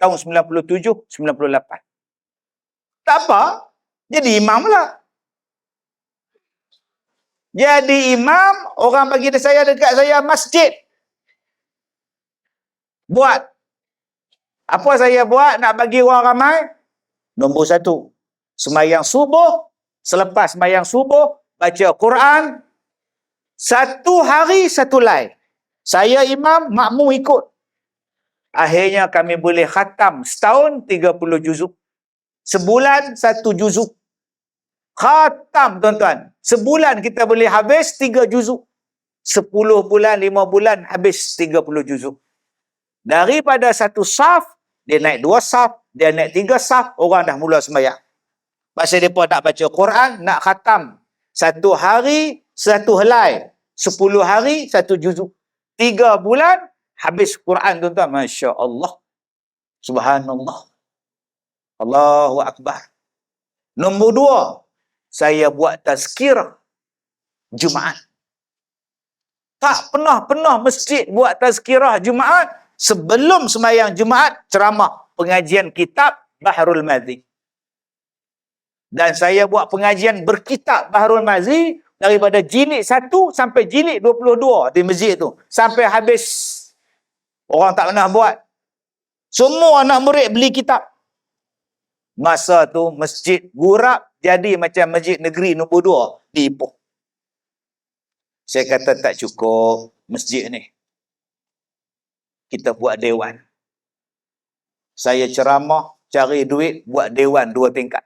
S1: Tahun 97, 98. Tak apa. Jadi imam lah. Jadi imam, orang bagi saya dekat saya masjid. Buat. Apa saya buat nak bagi orang ramai? Nombor 1. Sembahyang subuh. Selepas sembahyang subuh, baca Quran. 1 hari 1 live. Saya imam, makmum ikut. Akhirnya kami boleh khatam setahun 30 juzuk. Sebulan 1 juzuk. Khatam tuan-tuan. Sebulan kita boleh habis 3 juzuk. 10 bulan, 5 bulan habis 30 juzuk. Daripada 1 saf, dia naik 2 saf, dia naik 3 saf, orang dah mula sembahyang. Pasal mereka nak baca Quran, nak khatam. 1 hari, 1 helai. 10 hari, 1 juzuk. 3 bulan, habis Quran tuan-tuan. Masya Allah. Subhanallah. Allahu Akbar. Nombor 2, saya buat tazkirah Jumaat. Tak pernah masjid buat tazkirah Jumaat. Sebelum sembahyang Jumaat, ceramah pengajian kitab Bahrul Mazi. Dan saya buat pengajian berkitab Bahrul Mazi daripada jilid 1 sampai jilid 22 di masjid tu. Sampai habis. Orang tak pernah buat. Semua anak murid beli kitab. Masa tu masjid Gurak jadi macam masjid negeri nombor 2 di Ipoh. Saya kata tak cukup masjid ni. Kita buat dewan. Saya ceramah, cari duit, buat dewan 2 tingkat.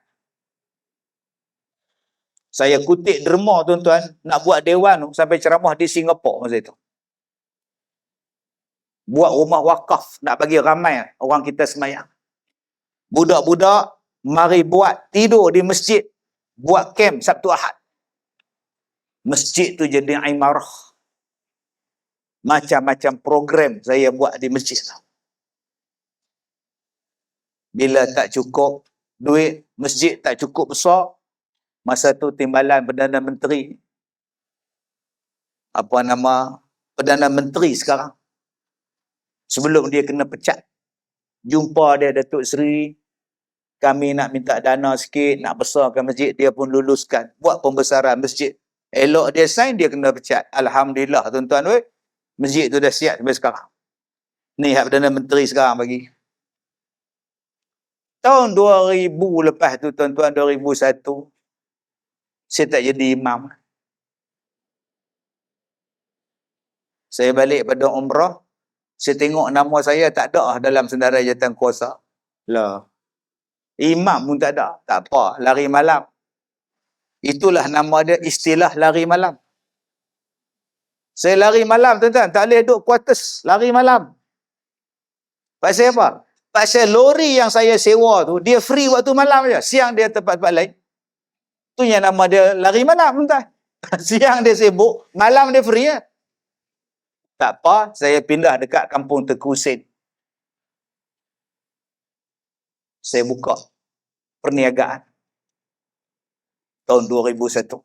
S1: Saya kutip derma tuan-tuan, nak buat dewan sampai ceramah di Singapura masa itu. Buat rumah wakaf, nak bagi ramai orang kita semayang. Budak-budak, mari buat, tidur di masjid. Buat camp Sabtu Ahad. Masjid tu jadi imarah. Macam-macam program saya buat di masjid tu. Bila tak cukup duit, masjid tak cukup besar, Masa tu timbalan Perdana Menteri, apa nama, Perdana Menteri sekarang, sebelum dia kena pecat, jumpa dia Datuk Seri, kami nak minta dana sikit, nak besarkan masjid, dia pun luluskan, buat pembesaran masjid. Elok dia sign, dia kena pecat. Alhamdulillah tuan-tuan, masjid tu dah siap sampai sekarang. Ni hak Perdana Menteri sekarang bagi. Tahun 2000 lepas tu tuan-tuan, 2001, saya tak jadi imam. Saya balik pada umrah, saya tengok nama saya tak ada dalam senarai jawatan kuasa. Lah, imam pun tak ada. Tak apa, lari malam. Itulah nama dia, istilah lari malam. Saya lari malam tuan-tuan, tak boleh duduk quarters, lari malam. Pasal apa? Pasal lori yang saya sewa tu, dia free waktu malam je. Siang dia tempat-tempat lain. Tu yang nama dia lari malam tuan-tuan. Siang dia sibuk, malam dia free ya. Tak apa, saya pindah dekat kampung Tengku Hussein. Saya buka perniagaan. Tahun 2001.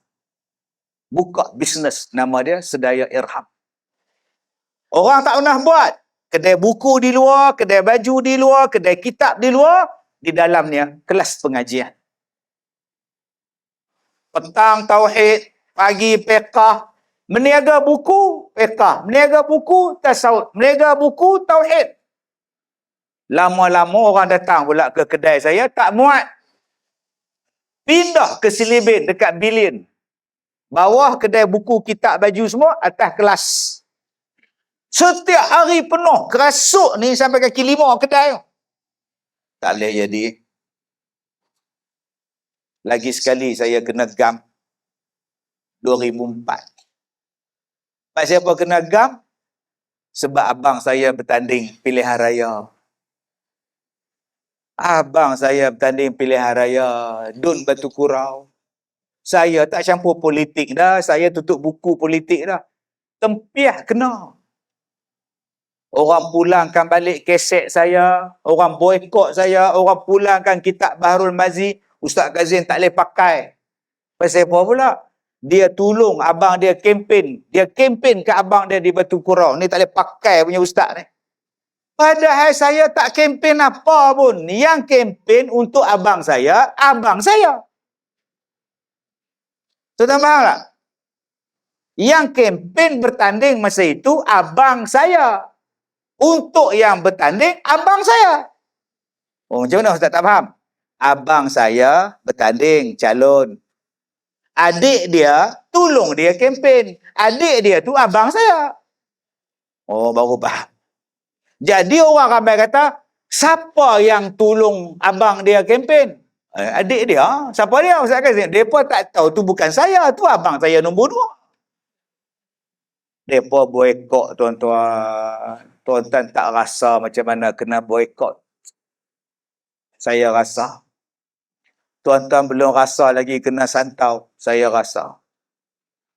S1: Buka bisnes, nama dia Sedaya Irham. Orang tak pernah buat. Kedai buku di luar, kedai baju di luar, kedai kitab di luar, di dalamnya kelas pengajian. Petang tauhid, pagi fiqh, meniaga buku fiqh, meniaga buku tasawuf, meniaga buku tauhid. Lama-lama orang datang pula ke kedai saya, tak muat. Pindah ke Silibin dekat Billion. Bawah kedai buku, kitab, baju semua, atas kelas. Setiap hari penuh, kerasuk ni sampai kaki 5 kedai. Tak boleh jadi. Lagi sekali saya kena gam 2004. Pasal apa kena gam? Sebab abang saya bertanding pilihan raya. Abang saya bertanding pilihan raya Dun Batu Kurau. Saya tak campur politik dah, saya tutup buku politik dah. Tempiah kena. Orang pulangkan balik keset saya, orang boykot saya, orang pulangkan kitab Baharul Mazi, Ustaz Kazim tak boleh pakai. Pasal apa pula? Dia tolong abang dia kempen. Dia kempen ke abang dia di Batu Kurau. Ni tak boleh pakai punya ustaz ni. Padahal saya tak kempen apa pun. Yang kempen untuk abang saya. Tuan-tuan faham tak? Yang kempen bertanding masa itu abang saya. Untuk yang bertanding abang saya. Oh, macam mana Ustaz tak faham? Abang saya bertanding calon. Adik dia tolong dia kempen. Adik dia tu abang saya. Oh, baru faham. Jadi orang ramai kata, siapa yang tolong abang dia kempen? Adik dia. Siapa dia? Ustaz Kazim. Mereka tak tahu tu bukan saya. Tu abang saya nombor 2. Mereka boykot tuan-tuan. Tuan-tuan tak rasa macam mana kena boykot. Saya rasa. Tuan-tuan belum rasa lagi kena santau. Saya rasa.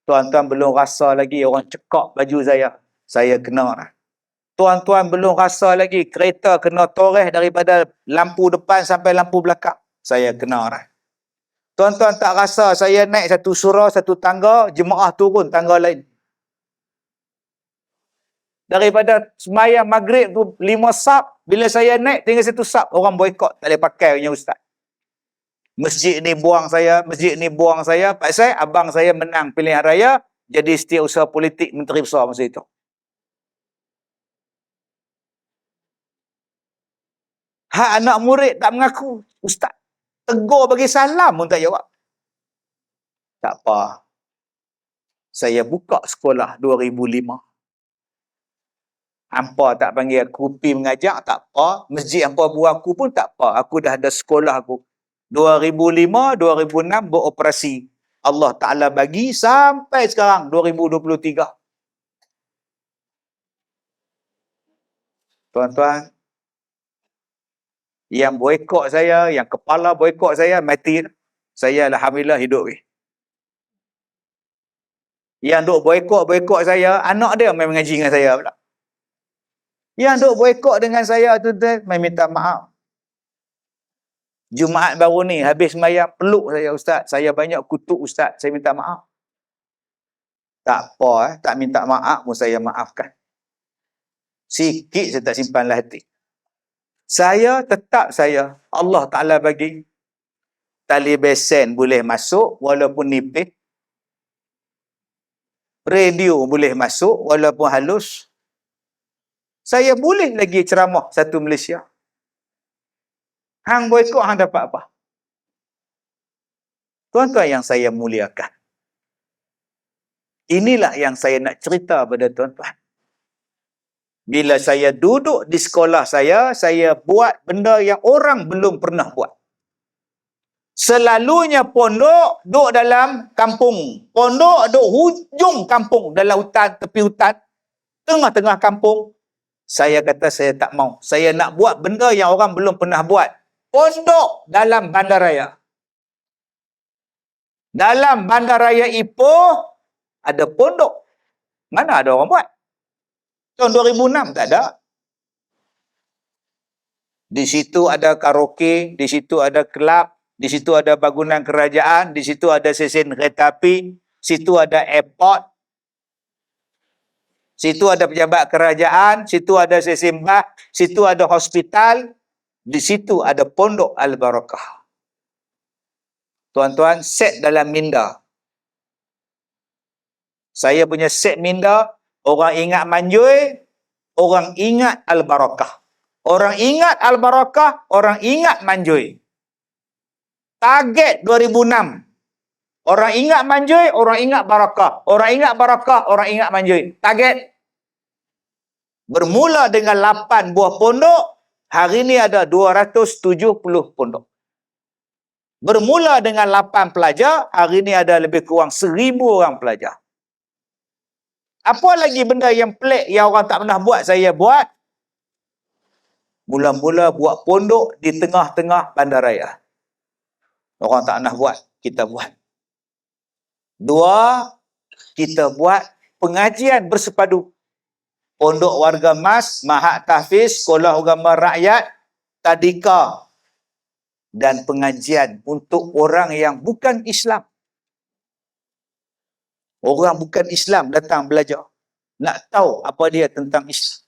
S1: Tuan-tuan belum rasa lagi orang cekak baju saya. Saya kena lah. Tuan-tuan belum rasa lagi kereta kena toreh daripada lampu depan sampai lampu belakang. Saya kena lah. Tuan-tuan tak rasa saya naik satu surau, satu tangga, jemaah turun tangga lain. Daripada sembahyang maghrib tu 5 sap, bila saya naik tinggal 1 sap, orang boykot, tak boleh pakai punya ustaz. Masjid ni buang saya, masjid ni buang saya, pasal abang saya menang pilihan raya, jadi setiausaha politik menteri besar masa itu. Hak anak murid tak mengaku, ustaz. Tegur bagi salam pun tak jawab. Tak apa. Saya buka sekolah 2005. Hampa tak panggil aku pergi mengajar, tak apa. Masjid hampa buang aku pun tak apa. Aku dah ada sekolah aku. 2005, 2006 beroperasi. Allah Ta'ala bagi sampai sekarang, 2023. Tuan-tuan, yang boykot saya, yang kepala boykot saya, mati. Saya alhamdulillah hidup. Yang duk boykot saya, anak dia main mengaji dengan saya pula. Yang duk boykot dengan saya tu, main minta maaf. Jumaat baru ni, habis sembahyang, peluk saya, Ustaz. Saya banyak kutuk Ustaz. Saya minta maaf. Tak apa, tak minta maaf pun saya maafkan. Sikit saya tak simpanlah hati. Saya tetap Allah Ta'ala bagi tali besen boleh masuk walaupun nipis. Radio boleh masuk walaupun halus. Saya boleh lagi ceramah satu Malaysia. Hang boikot, hang dapat apa? Tuan-tuan yang saya muliakan. Inilah yang saya nak cerita pada tuan-tuan. Bila saya duduk di sekolah saya buat benda yang orang belum pernah buat. Selalunya pondok duduk dalam kampung. Pondok duduk hujung kampung, dalam hutan, tepi hutan, tengah-tengah kampung. Saya kata saya tak mau. Saya nak buat benda yang orang belum pernah buat. Pondok dalam bandaraya. Dalam bandaraya Ipoh ada pondok. Mana ada orang buat? Tahun 2006 tak ada. Di situ ada karaoke, di situ ada kelab, di situ ada bangunan kerajaan, di situ ada stesen kereta api, situ ada airport, situ ada pejabat kerajaan, situ ada stesen bas, situ ada hospital, di situ ada pondok Al-Barakah. Tuan-tuan, set dalam minda. Saya punya set minda, orang ingat Manjui, orang ingat Al-Barakah. Orang ingat Al-Barakah, orang ingat Manjui. Target 2006. Orang ingat Manjui, orang ingat Barakah. Orang ingat Barakah, orang ingat Manjui. Target. Bermula dengan 8 buah pondok, hari ini ada 270 pondok. Bermula dengan 8 pelajar, hari ini ada lebih kurang 1,000 orang pelajar. Apa lagi benda yang pelik yang orang tak pernah buat, saya buat? Mula-mula buat pondok di tengah-tengah bandaraya. Orang tak pernah buat, kita buat. 2, kita buat pengajian bersepadu. Pondok Warga Mas, Mahat Tahfiz, Sekolah Agama Rakyat, Tadika, dan pengajian untuk orang yang bukan Islam. Orang bukan Islam datang belajar. Nak tahu apa dia tentang Islam.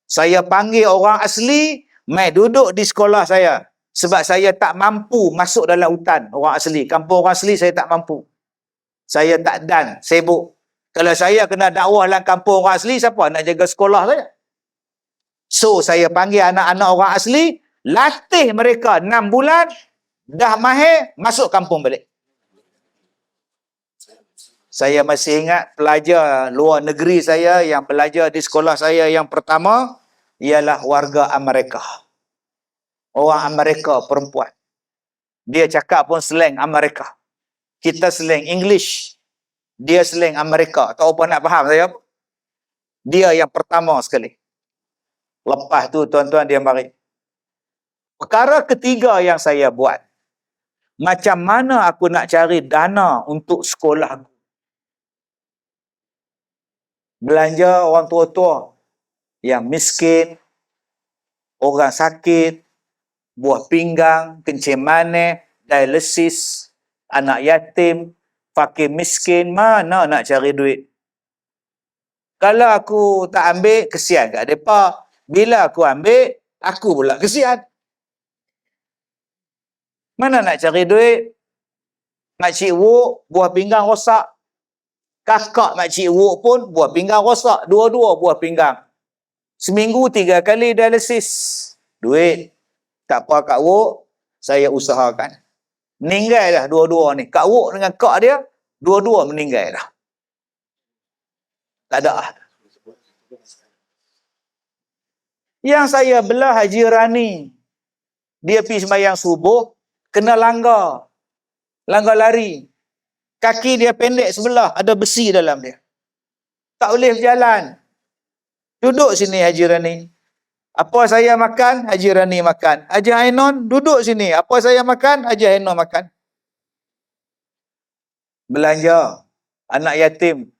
S1: Saya panggil orang asli, mai duduk di sekolah saya. Sebab saya tak mampu masuk dalam hutan orang asli. Kampung orang asli saya tak mampu. Saya tak dan, sibuk. Kalau saya kena dakwah dalam kampung orang asli, siapa nak jaga sekolah saya? So, saya panggil anak-anak orang asli, latih mereka 6 bulan, dah mahir, masuk kampung balik. Saya masih ingat pelajar luar negeri saya yang belajar di sekolah saya yang pertama, ialah warga Amerika. Orang Amerika perempuan. Dia cakap pun slang Amerika. Kita slang English. Dia slang Amerika. Tak apa nak faham saya. Dia yang pertama sekali. Lepas tu tuan-tuan dia mari. Perkara ketiga yang saya buat. Macam mana aku nak cari dana untuk sekolah aku. Belanja orang tua-tua yang miskin, orang sakit, buah pinggang, kencing manis, dialisis, anak yatim, fakir miskin, mana nak cari duit? Kalau aku tak ambil, kesian kat mereka. Bila aku ambil, aku pula kesian. Mana nak cari duit? Makcik Wuk, buah pinggang rosak. Kakak Makcik Wuk pun buah pinggang rosak. Dua-dua buah pinggang. Seminggu 3 kali dialisis. Duit. Tak apa Kak Wuk, saya usahakan. Meninggal dah dua-dua ni. Kak Wuk dengan kak dia, dua-dua meninggal dah. Tak ada. Yang saya belah Haji Rani. Dia pergi sembahyang subuh, kena langgar. Langgar lari. Kaki dia pendek sebelah, ada besi dalam dia. Tak boleh berjalan. Duduk sini Haji Rani. Apa saya makan, Haji Rani makan. Haji Ainon, duduk sini. Apa saya makan, Haji Ainon makan. Belanja. Anak yatim.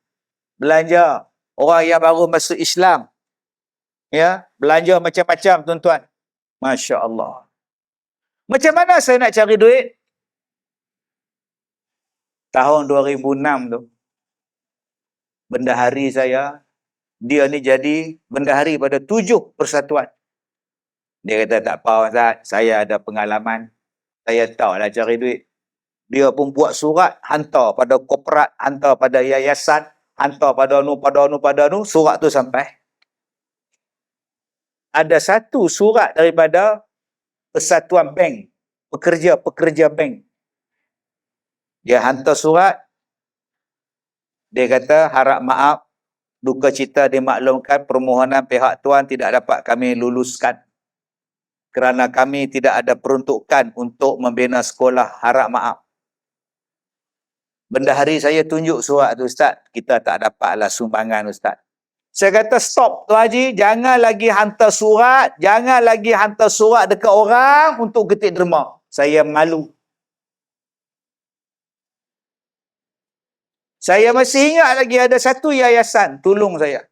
S1: Belanja. Orang yang baru masuk Islam. Ya, belanja macam-macam tuan-tuan. Masya Allah. Macam mana saya nak cari duit? Tahun 2006 tu, bendahari saya, dia ni jadi bendahari pada 7 persatuan. Dia kata, tak apa Ustaz, saya ada pengalaman. Saya tahu lah cari duit. Dia pun buat surat, hantar pada korporat, hantar pada yayasan, hantar pada anu, surat tu sampai. Ada satu surat daripada persatuan bank, pekerja bank. Dia hantar surat, dia kata, harap maaf, duka cita dimaklumkan, permohonan pihak tuan tidak dapat kami luluskan. Kerana kami tidak ada peruntukan untuk membina sekolah, harap maaf. Bendahari saya tunjuk surat tu, Ustaz, kita tak dapatlah sumbangan, Ustaz. Saya kata, stop Tuan Haji, jangan lagi hantar surat, dekat orang untuk getik derma. Saya malu. Saya masih ingat lagi ada satu yayasan tolong saya.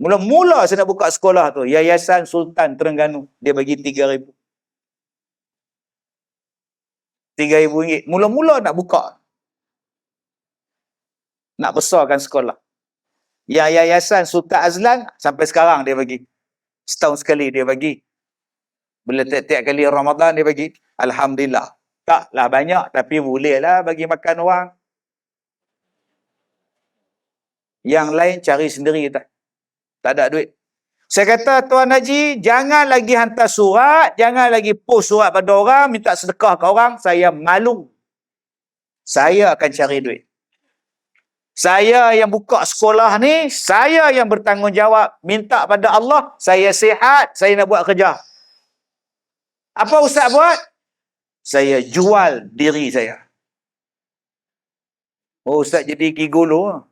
S1: Mula-mula saya nak buka sekolah tu, Yayasan Sultan Terengganu. Dia bagi 3,000. 3,000 ringgit. Mula-mula nak buka. Nak besarkan sekolah. Yayasan Sultan Azlan, sampai sekarang dia bagi. Setahun sekali dia bagi. Bila tiap-tiap kali Ramadan dia bagi. Alhamdulillah. Taklah banyak, tapi bolehlah bagi makan orang. Yang lain cari sendiri, tak ada duit. Saya kata, Tuan Haji, jangan lagi hantar surat, jangan lagi post surat pada orang, minta sedekah ke orang, saya malu. Saya akan cari duit. Saya yang buka sekolah ni, saya yang bertanggungjawab. Minta pada Allah, saya sihat, saya nak buat kerja. Apa Ustaz buat? Saya jual diri saya. Oh, Ustaz jadi gigolo.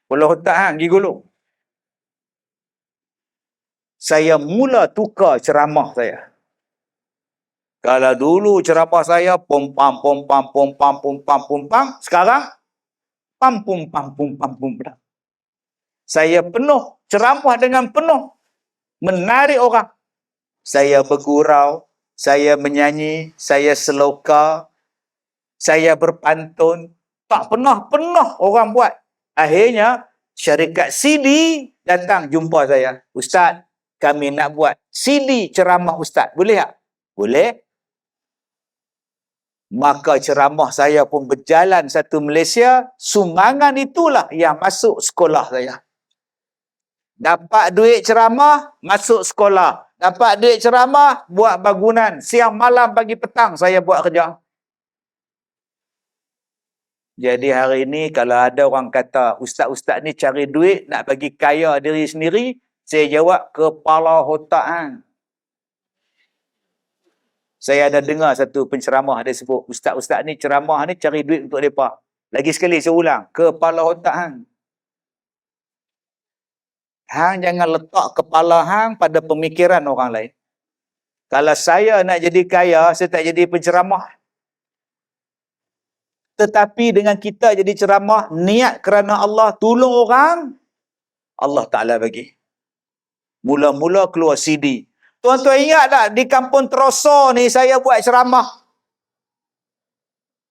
S1: Kalau otak hang gigolo. Saya mula tukar ceramah saya. Kalau dulu ceramah saya pom pam. Sekarang pam. Saya penuh ceramah dengan penuh menarik orang. Saya bergurau, saya menyanyi, saya seloka, saya berpantun. Tak pernah orang buat. Akhirnya syarikat CD datang jumpa saya. Ustaz, kami nak buat CD ceramah Ustaz. Boleh tak? Boleh. Maka ceramah saya pun berjalan satu Malaysia. Sumbangan itulah yang masuk sekolah saya. Dapat duit ceramah, masuk sekolah. Dapat duit ceramah, buat bangunan. Siang malam pagi petang saya buat kerja. Jadi hari ini kalau ada orang kata ustaz-ustaz ni cari duit nak bagi kaya diri sendiri, saya jawab, kepala otak hang. Saya ada dengar satu penceramah dia sebut, ustaz-ustaz ni ceramah ni cari duit untuk mereka. Lagi sekali saya ulang, kepala otak hang. Hang jangan letak kepala hang pada pemikiran orang lain. Kalau saya nak jadi kaya, saya tak jadi penceramah. Tetapi dengan kita jadi ceramah, niat kerana Allah, tolong orang, Allah Ta'ala bagi. Mula-mula keluar CD. Tuan-tuan ingat tak, di Kampung Terosa ni saya buat ceramah.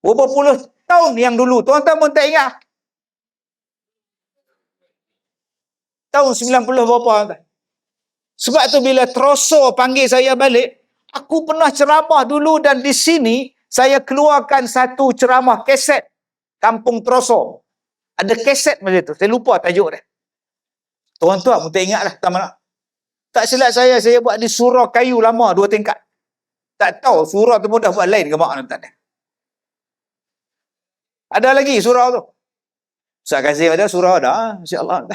S1: Berapa puluh tahun yang dulu, tuan-tuan pun tak ingat. Tahun 90 berapa. Sebab tu bila Terosa panggil saya balik, aku pernah ceramah dulu dan di sini, saya keluarkan satu ceramah kaset Kampung Terosa. Ada kaset macam tu. Saya lupa tajuk dia. Tuan-tuan pun tak ingat lah. Tak silap saya buat di surau kayu lama 2 tingkat. Tak tahu surau tu pun dah buat lain ke mak tak ada. Ada lagi surau tu. Ustaz Kazim ada, surau ada. InsyaAllah.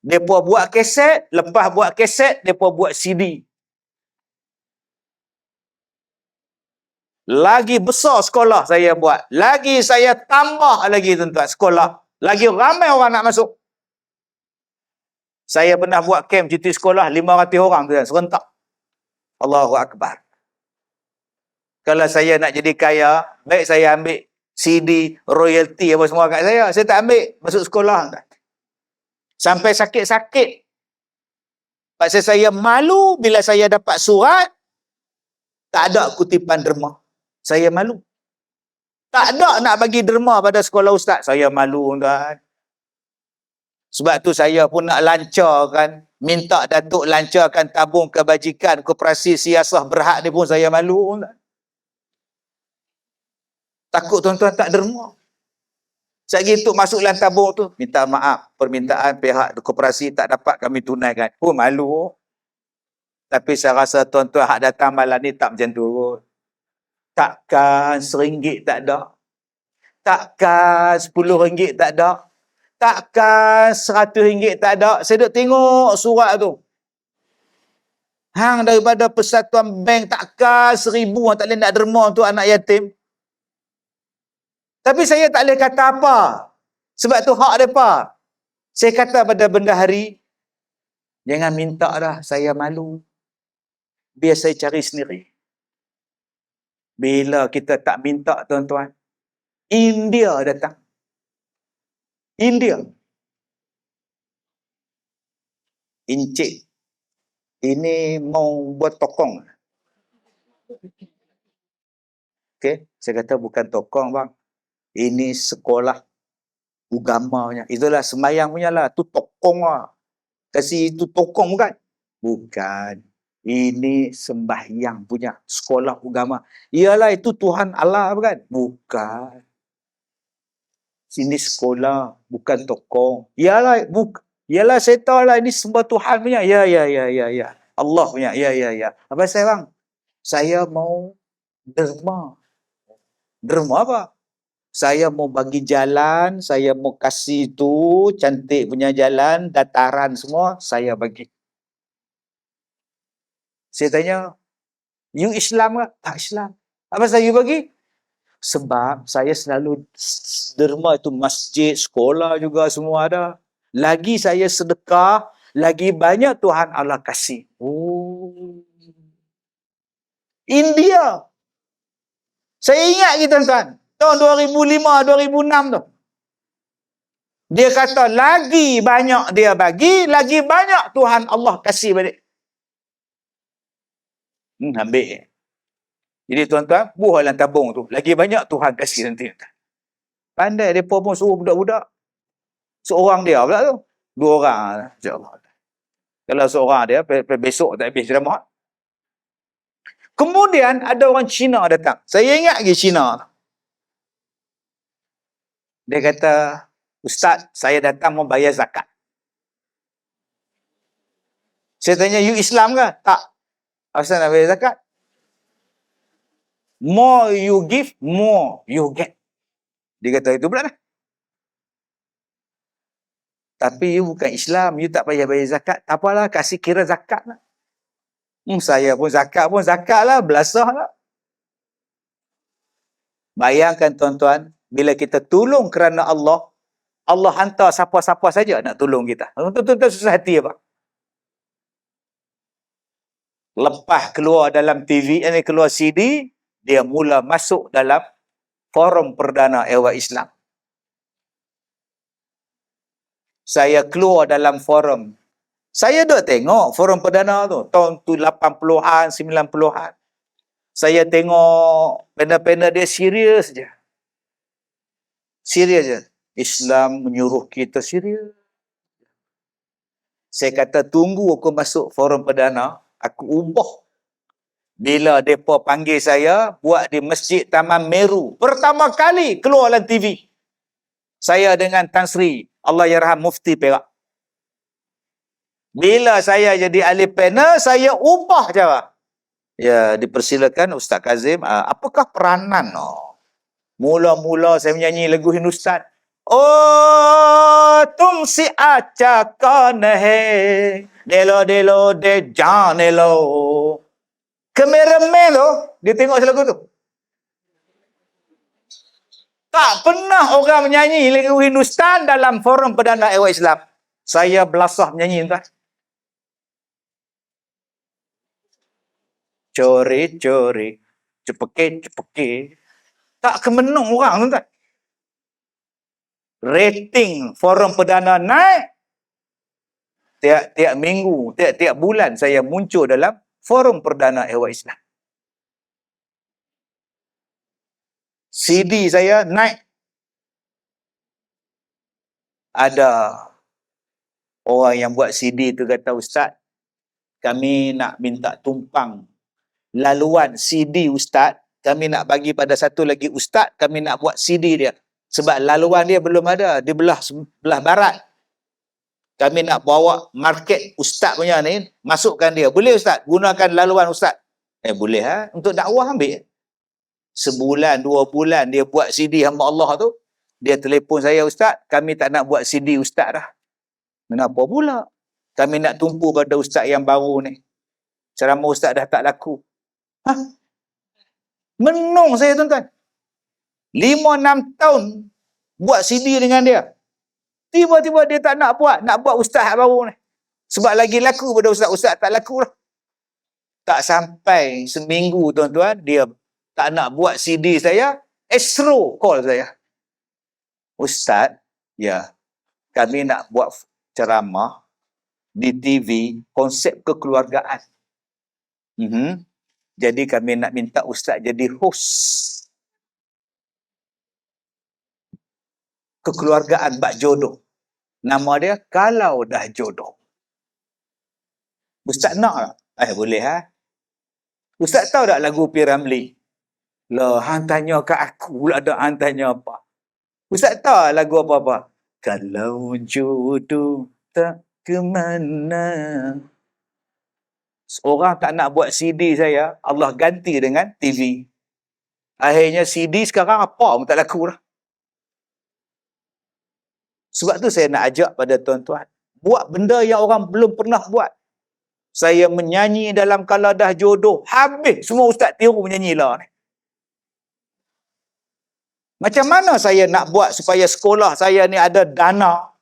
S1: Mereka buat kaset, lepas buat kaset, mereka buat CD. Lagi besar sekolah saya buat. Lagi saya tambah lagi tuan-tuan sekolah. Lagi ramai orang nak masuk. Saya pernah buat camp cuti sekolah 500 orang tuan, serentak. Allahu Akbar. Kalau saya nak jadi kaya, baik saya ambil CD, royalty apa semua kat saya. Saya tak ambil masuk sekolah. Sampai sakit-sakit. Pasal saya malu bila saya dapat surat, tak ada kutipan derma. Saya malu. Tak ada nak bagi derma pada sekolah ustaz. Saya malu, tuan. Sebab tu saya pun nak lancarkan, minta Datuk lancarkan tabung kebajikan koperasi siasah berhad ni pun saya malu, tuan. Takut tuan-tuan tak derma. Sekali untuk masuk dalam tabung tu, minta maaf, permintaan pihak koperasi tak dapat kami tunaikan. Oh, malu. Tapi saya rasa tuan-tuan hak datang malam ni tak macam tu. Takkan RM1 tak ada. Takkan RM10 tak ada. Takkan RM100 tak ada. Saya duk tengok surat tu. Hang daripada Persatuan Bank, takkan RM1,000 tak boleh nak derma untuk anak yatim. Tapi saya tak boleh kata apa. Sebab tu hak mereka. Saya kata pada bendahari, jangan minta dah, saya malu. Biar saya cari sendiri. Bila kita tak minta, tuan-tuan, India datang. India. Encik, ini mau buat tokong. Okey, saya kata bukan tokong, bang. Ini sekolah agamanya. Itulah sembahyang punya lah. Tu tokong lah. Kasih itu tokong bukan? Bukan. Ini sembahyang punya sekolah agama. Iyalah itu Tuhan Allah bukan? Bukan. Sini sekolah, bukan tokong. Iyalah, iyalah saya tahu lah ini sembah Tuhan punya. Ya. Allah punya. Ya. Apa saya bang? Saya mau derma. Derma apa? Saya mau bagi jalan, saya mau kasih tu cantik punya jalan, dataran semua, saya bagi. Saya tanya, you Islam ke? Tak Islam. Apa saya bagi? Sebab saya selalu derma itu masjid, sekolah juga semua ada. Lagi saya sedekah, lagi banyak Tuhan Allah kasih. Oh. India. Saya ingat kita tuan. Tahun 2005-2006 tu. Dia kata lagi banyak dia bagi, lagi banyak Tuhan Allah kasih balik. Ambil. Jadi tuan-tuan, buah dalam tabung tu. Lagi banyak Tuhan kasih nanti. Pandai mereka pun suruh budak-budak. Seorang dia pula tu. 2 orang. InsyaAllah. Kalau seorang dia, besok tak habis ceramah. Kemudian ada orang Cina datang. Saya ingat lagi Cina. Dia kata, Ustaz, saya datang mau bayar zakat. Saya tanya, you Islam ke? Tak. Asal nak bayar zakat? More you give, more you get. Dia kata itu pula lah. Tapi you bukan Islam, you tak payah bayar zakat. Tak apalah, kasih kira zakat lah. Saya pun zakat lah, belasah lah. Bayangkan tuan-tuan, bila kita tolong kerana Allah, Allah hantar siapa-siapa saja nak tolong kita. Tuan-tuan susah hati apa? Lepas keluar dalam TV, keluar CD, dia mula masuk dalam forum perdana Ehwal Islam. Saya keluar dalam forum. Saya duk tengok forum perdana tu. Tahun tu 80-an, 90-an. Saya tengok panel-panel dia serius je. Serius je. Islam menyuruh kita serius. Saya kata tunggu aku masuk forum perdana, aku ubah. Bila mereka panggil saya, buat di Masjid Taman Meru. Pertama kali keluar dalam TV. Saya dengan Tan Sri, Allah yarham Mufti Perak. Bila saya jadi ahli panel, saya ubah cara. Ya, dipersilakan Ustaz Kazim, apakah peranan? Mula-mula saya menyanyi lagu Hindustan. Oh, tum si acha kaun hai, delo delo de jane lo. Kameraman tu, dia tengok lagu tu. Tak pernah orang menyanyi lagu Hindustan dalam forum perdana Ehwal Islam. Saya belasah menyanyi tuan. Cori-cori, cepeke-cepeke. Tak kemenung orang tuan. Rating forum perdana naik. tiap minggu, tiap bulan saya muncul dalam forum perdana ehwal Islam. CD saya naik. Ada orang yang buat CD tu kata, Ustaz, kami nak minta tumpang laluan CD Ustaz. Kami nak bagi pada satu lagi Ustaz, kami nak buat CD dia. Sebab laluan dia belum ada, di belah barat. Kami nak bawa market Ustaz punya ni, masukkan dia. Boleh Ustaz? Gunakan laluan Ustaz. Boleh ha? Untuk dakwah ambil. Sebulan, 2 bulan dia buat CD hamba Allah tu. Dia telefon saya, Ustaz, kami tak nak buat CD Ustaz dah. Kenapa pula? Kami nak tumpu pada Ustaz yang baru ni. Ceramah Ustaz dah tak laku. Menung saya tuan-tuan. 5-6 tahun buat CD dengan dia. Tiba-tiba dia tak nak buat Ustaz yang baru ni. Sebab lagi laku pada Ustaz tak laku lah. Tak sampai seminggu tuan-tuan, dia tak nak buat CD saya, Astro call saya. Ustaz, ya, kami nak buat ceramah di TV, konsep kekeluargaan. Jadi kami nak minta Ustaz jadi host. Kekeluargaan bak jodoh. Nama dia Kalau Dah Jodoh. Ustaz nak tak? Boleh ha? Ustaz tahu tak lagu P. Ramlee? Lah, hang tanya kat aku pula ada hang tanya apa? Ustaz tahu lagu apa-apa? Kalau jodoh tak ke mana. Orang tak nak buat CD saya, Allah ganti dengan TV. Akhirnya CD sekarang apa pun tak laku dah. Sebab tu saya nak ajak pada tuan-tuan, buat benda yang orang belum pernah buat. Saya menyanyi dalam Kalau Dah Jodoh, habis semua ustaz tiru menyanyi lah ni. Macam mana saya nak buat supaya sekolah saya ni ada dana?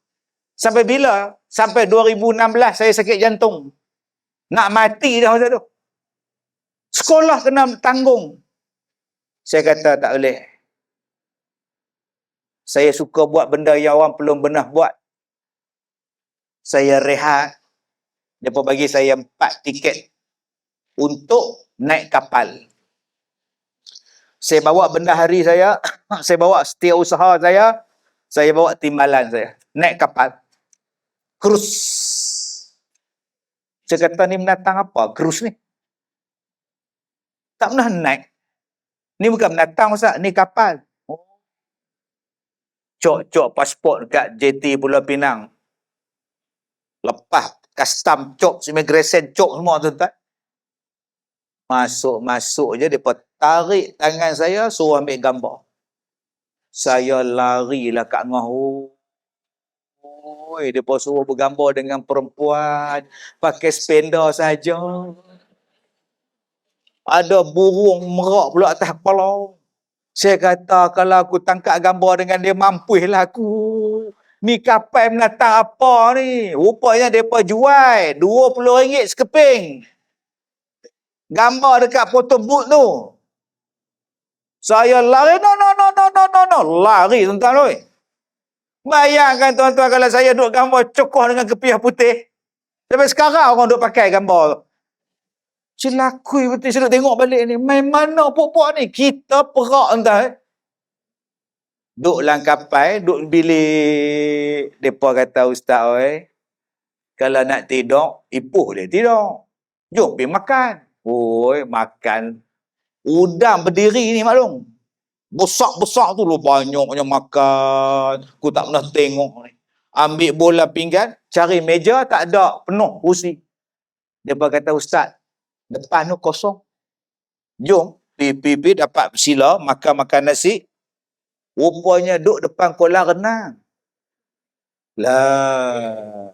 S1: Sampai bila? Sampai 2016 saya sakit jantung. Nak mati dah masa tu. Sekolah kena tanggung. Saya kata tak boleh. Saya suka buat benda yang orang belum pernah buat. Saya rehat. Mereka bagi saya 4 tiket untuk naik kapal. Saya bawa bendahari saya, saya bawa setiausaha saya bawa timbalan saya. Naik kapal. Krus. Saya kata, ni menatang apa? Krus ni. Tak pernah naik. Ni bukan menatang, Ustaz. Ni kapal. Cok-cok pasport dekat JT Pulau Pinang. Lepas custom cok, immigration cok semua tuan-tuan. Masuk je, mereka tarik tangan saya, suruh ambil gambar. Saya larilah kat ngah. Mereka suruh bergambar dengan perempuan, pakai spender saja. Ada burung merak pula atas kepala. Saya kata, kalau aku tangkap gambar dengan dia, mampulah aku. Ni kapal menatang apa ni? Rupanya mereka jual RM20 sekeping. Gambar dekat photo booth tu. Saya lari, no. Lari tuan-tuan. Bayangkan tuan-tuan kalau saya duduk gambar cokoh dengan kepiah putih. Sampai sekarang orang duduk pakai gambar. Celakui betul, saya duduk tengok balik ni. Main mana pok-pok ni? Kita perak tuan-tuan. Duduk dalam kapal, duduk bilik. Mereka kata, Ustaz, kalau nak tidur, ipuh dia tidur. Jom pergi makan. Makan. Udang berdiri ni maklum. Besar-besar tu loh, banyaknya makan. Aku tak pernah tengok ni. Ambil bola pinggan, cari meja, tak ada, penuh kursi. Dia kata, Ustaz, depan tu kosong. Jom, pergi dapat sila, makan nasi. Rupanya duduk depan kolam renang. Lah.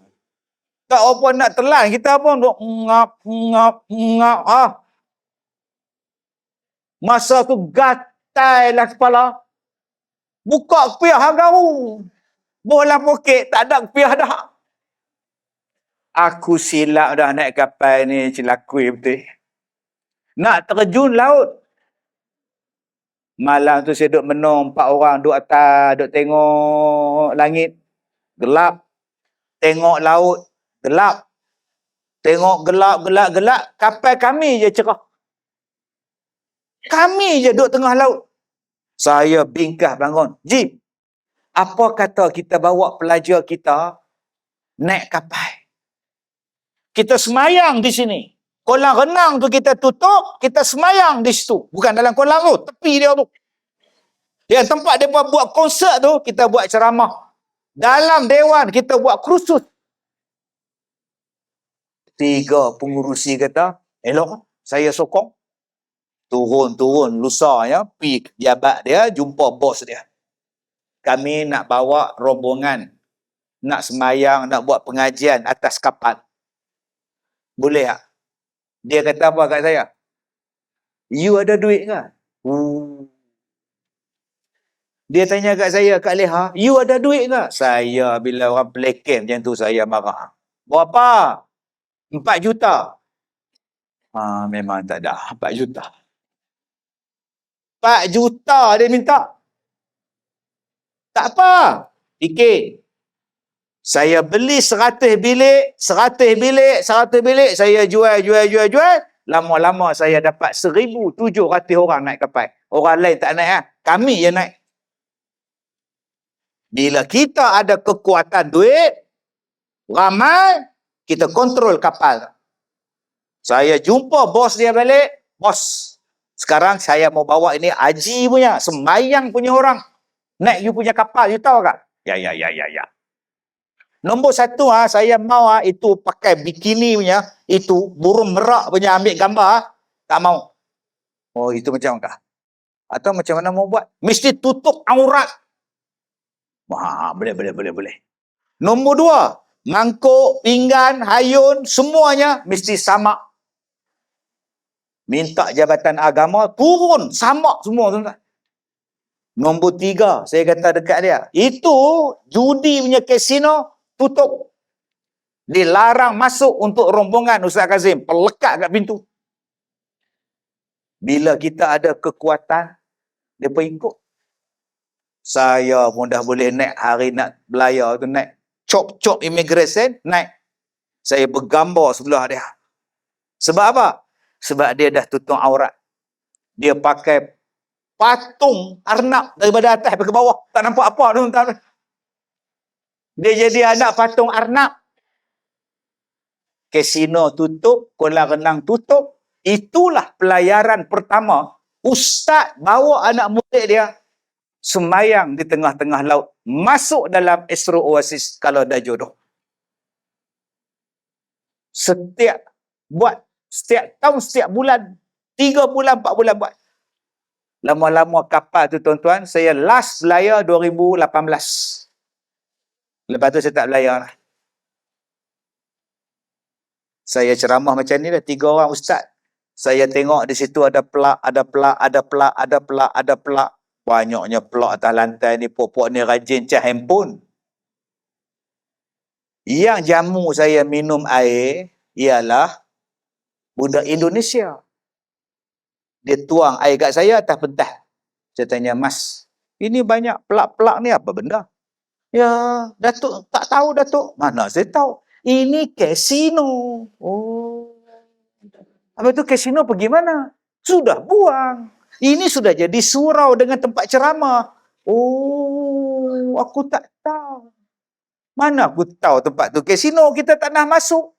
S1: Tak apa nak telan, kita pun duduk ngap. Masa tu gatailah kepala. Buka kepiah garu. Bola poket, tak ada kepiah dah. Aku silap dah naik kapal ni, celakui betul. Nak terjun laut. Malam tu saya duduk menung, 4 orang duduk atas, duduk tengok langit. Gelap. Tengok laut. Gelap. Tengok gelap, kapal kami je cerah. Kami je duduk tengah laut. Saya bingkah bangun. Ji, apa kata kita bawa pelajar kita naik kapal? Kita semayang di sini. Kolam renang tu kita tutup, kita semayang di situ. Bukan dalam kolam tu, tepi dia tu. Yang tempat dia buat konsert tu, kita buat ceramah. Dalam dewan, kita buat kursus. 3 pengurusi kata, elok, saya sokong. Turun, lusanya, pergi jabat dia, jumpa bos dia. Kami nak bawa rombongan, nak semayang, nak buat pengajian atas kapal. Boleh tak? Dia kata apa kat saya? You ada duit ke? Dia tanya kat saya, Kak Leha, you ada duit ke? Saya, bila orang peleken macam tu, saya marah. Berapa? 4 juta. Memang tak ada. 4 juta. 4 juta dia minta. Tak apa. Fikir. Saya beli 100 bilik, saya jual. Lama-lama saya dapat 1,700 orang naik kapal. Orang lain tak naik lah. Kami je naik. Bila kita ada kekuatan duit, ramai, kita kontrol kapal. Saya jumpa bos dia balik. Bos, sekarang saya mau bawa ini haji punya, sembayang punya orang. Naik you punya kapal, you tahu tak? Ya. Nombor 1, saya mau itu pakai bikini punya, itu burung merak punya ambil gambar. Tak mau. Oh, itu macam apa? Atau macam mana mau buat? Mesti tutup aurat. Boleh. Nombor 2, mangkuk, pinggan, hayun, semuanya mesti sama. Minta Jabatan Agama turun, sama semua tuan-tuan. Nombor 3, saya kata dekat dia, itu judi punya kasino tutup. Dilarang masuk untuk rombongan Ustaz Kazim, pelekat kat pintu. Bila kita ada kekuatan, mereka ikut. Saya pun dah boleh naik hari nak belayar tu, naik cop immigration, naik. Saya bergambar sebelah dia. Sebab apa? Sebab dia dah tutup aurat. Dia pakai patung arnab daripada atas sampai ke bawah. Tak nampak apa tu. Dia jadi anak patung arnab. Kasino tutup, kolam renang tutup. Itulah pelayaran pertama. Ustaz bawa anak murid dia semayang di tengah-tengah laut. Masuk dalam Astro Oasis kalau dah jodoh. Setiap tahun, setiap bulan, 3 bulan, 4 bulan buat. Lama-lama kapal tu tuan-tuan, saya last belayar 2018. Lepas tu saya tak belayar lah. Saya ceramah macam ni dah, 3 orang ustaz. Saya tengok di situ ada pelak. Banyaknya pelak atas lantai ni, pokok ni rajin cah handphone. Yang jamu saya minum air ialah budak Indonesia. Dia tuang air kat saya atas pentas. Saya tanya, Mas, ini banyak pelak-pelak ni apa benda? Ya, Datuk, tak tahu Datuk. Mana saya tahu. Ini kasino. Oh. Habis tu kasino pergi mana? Sudah buang. Ini sudah jadi surau dengan tempat ceramah. Oh, aku tak tahu. Mana aku tahu tempat tu kasino, kita tak nak masuk.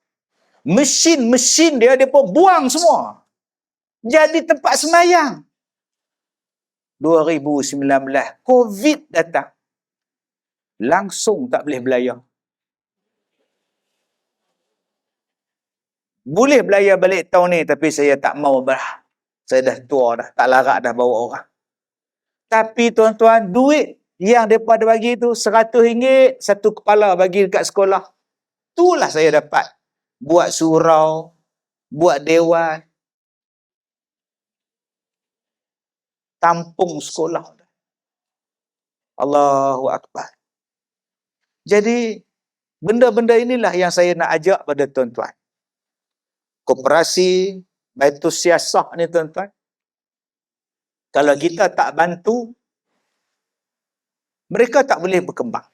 S1: Mesin dia pun buang semua. Jadi tempat semayang. 2019, COVID datang. Langsung tak boleh belayar. Boleh belayar balik tahun ni, tapi saya tak mau berah. Saya dah tua dah, tak larat dah bawa orang. Tapi tuan-tuan, duit yang mereka ada bagi tu, RM100 satu kepala bagi dekat sekolah. Itulah saya dapat. Buat surau, buat dewan, tampung sekolah. Allahu Akbar. Jadi, benda-benda inilah yang saya nak ajak pada tuan-tuan. Koperasi Baitul Siasah ni tuan-tuan, kalau kita tak bantu, mereka tak boleh berkembang.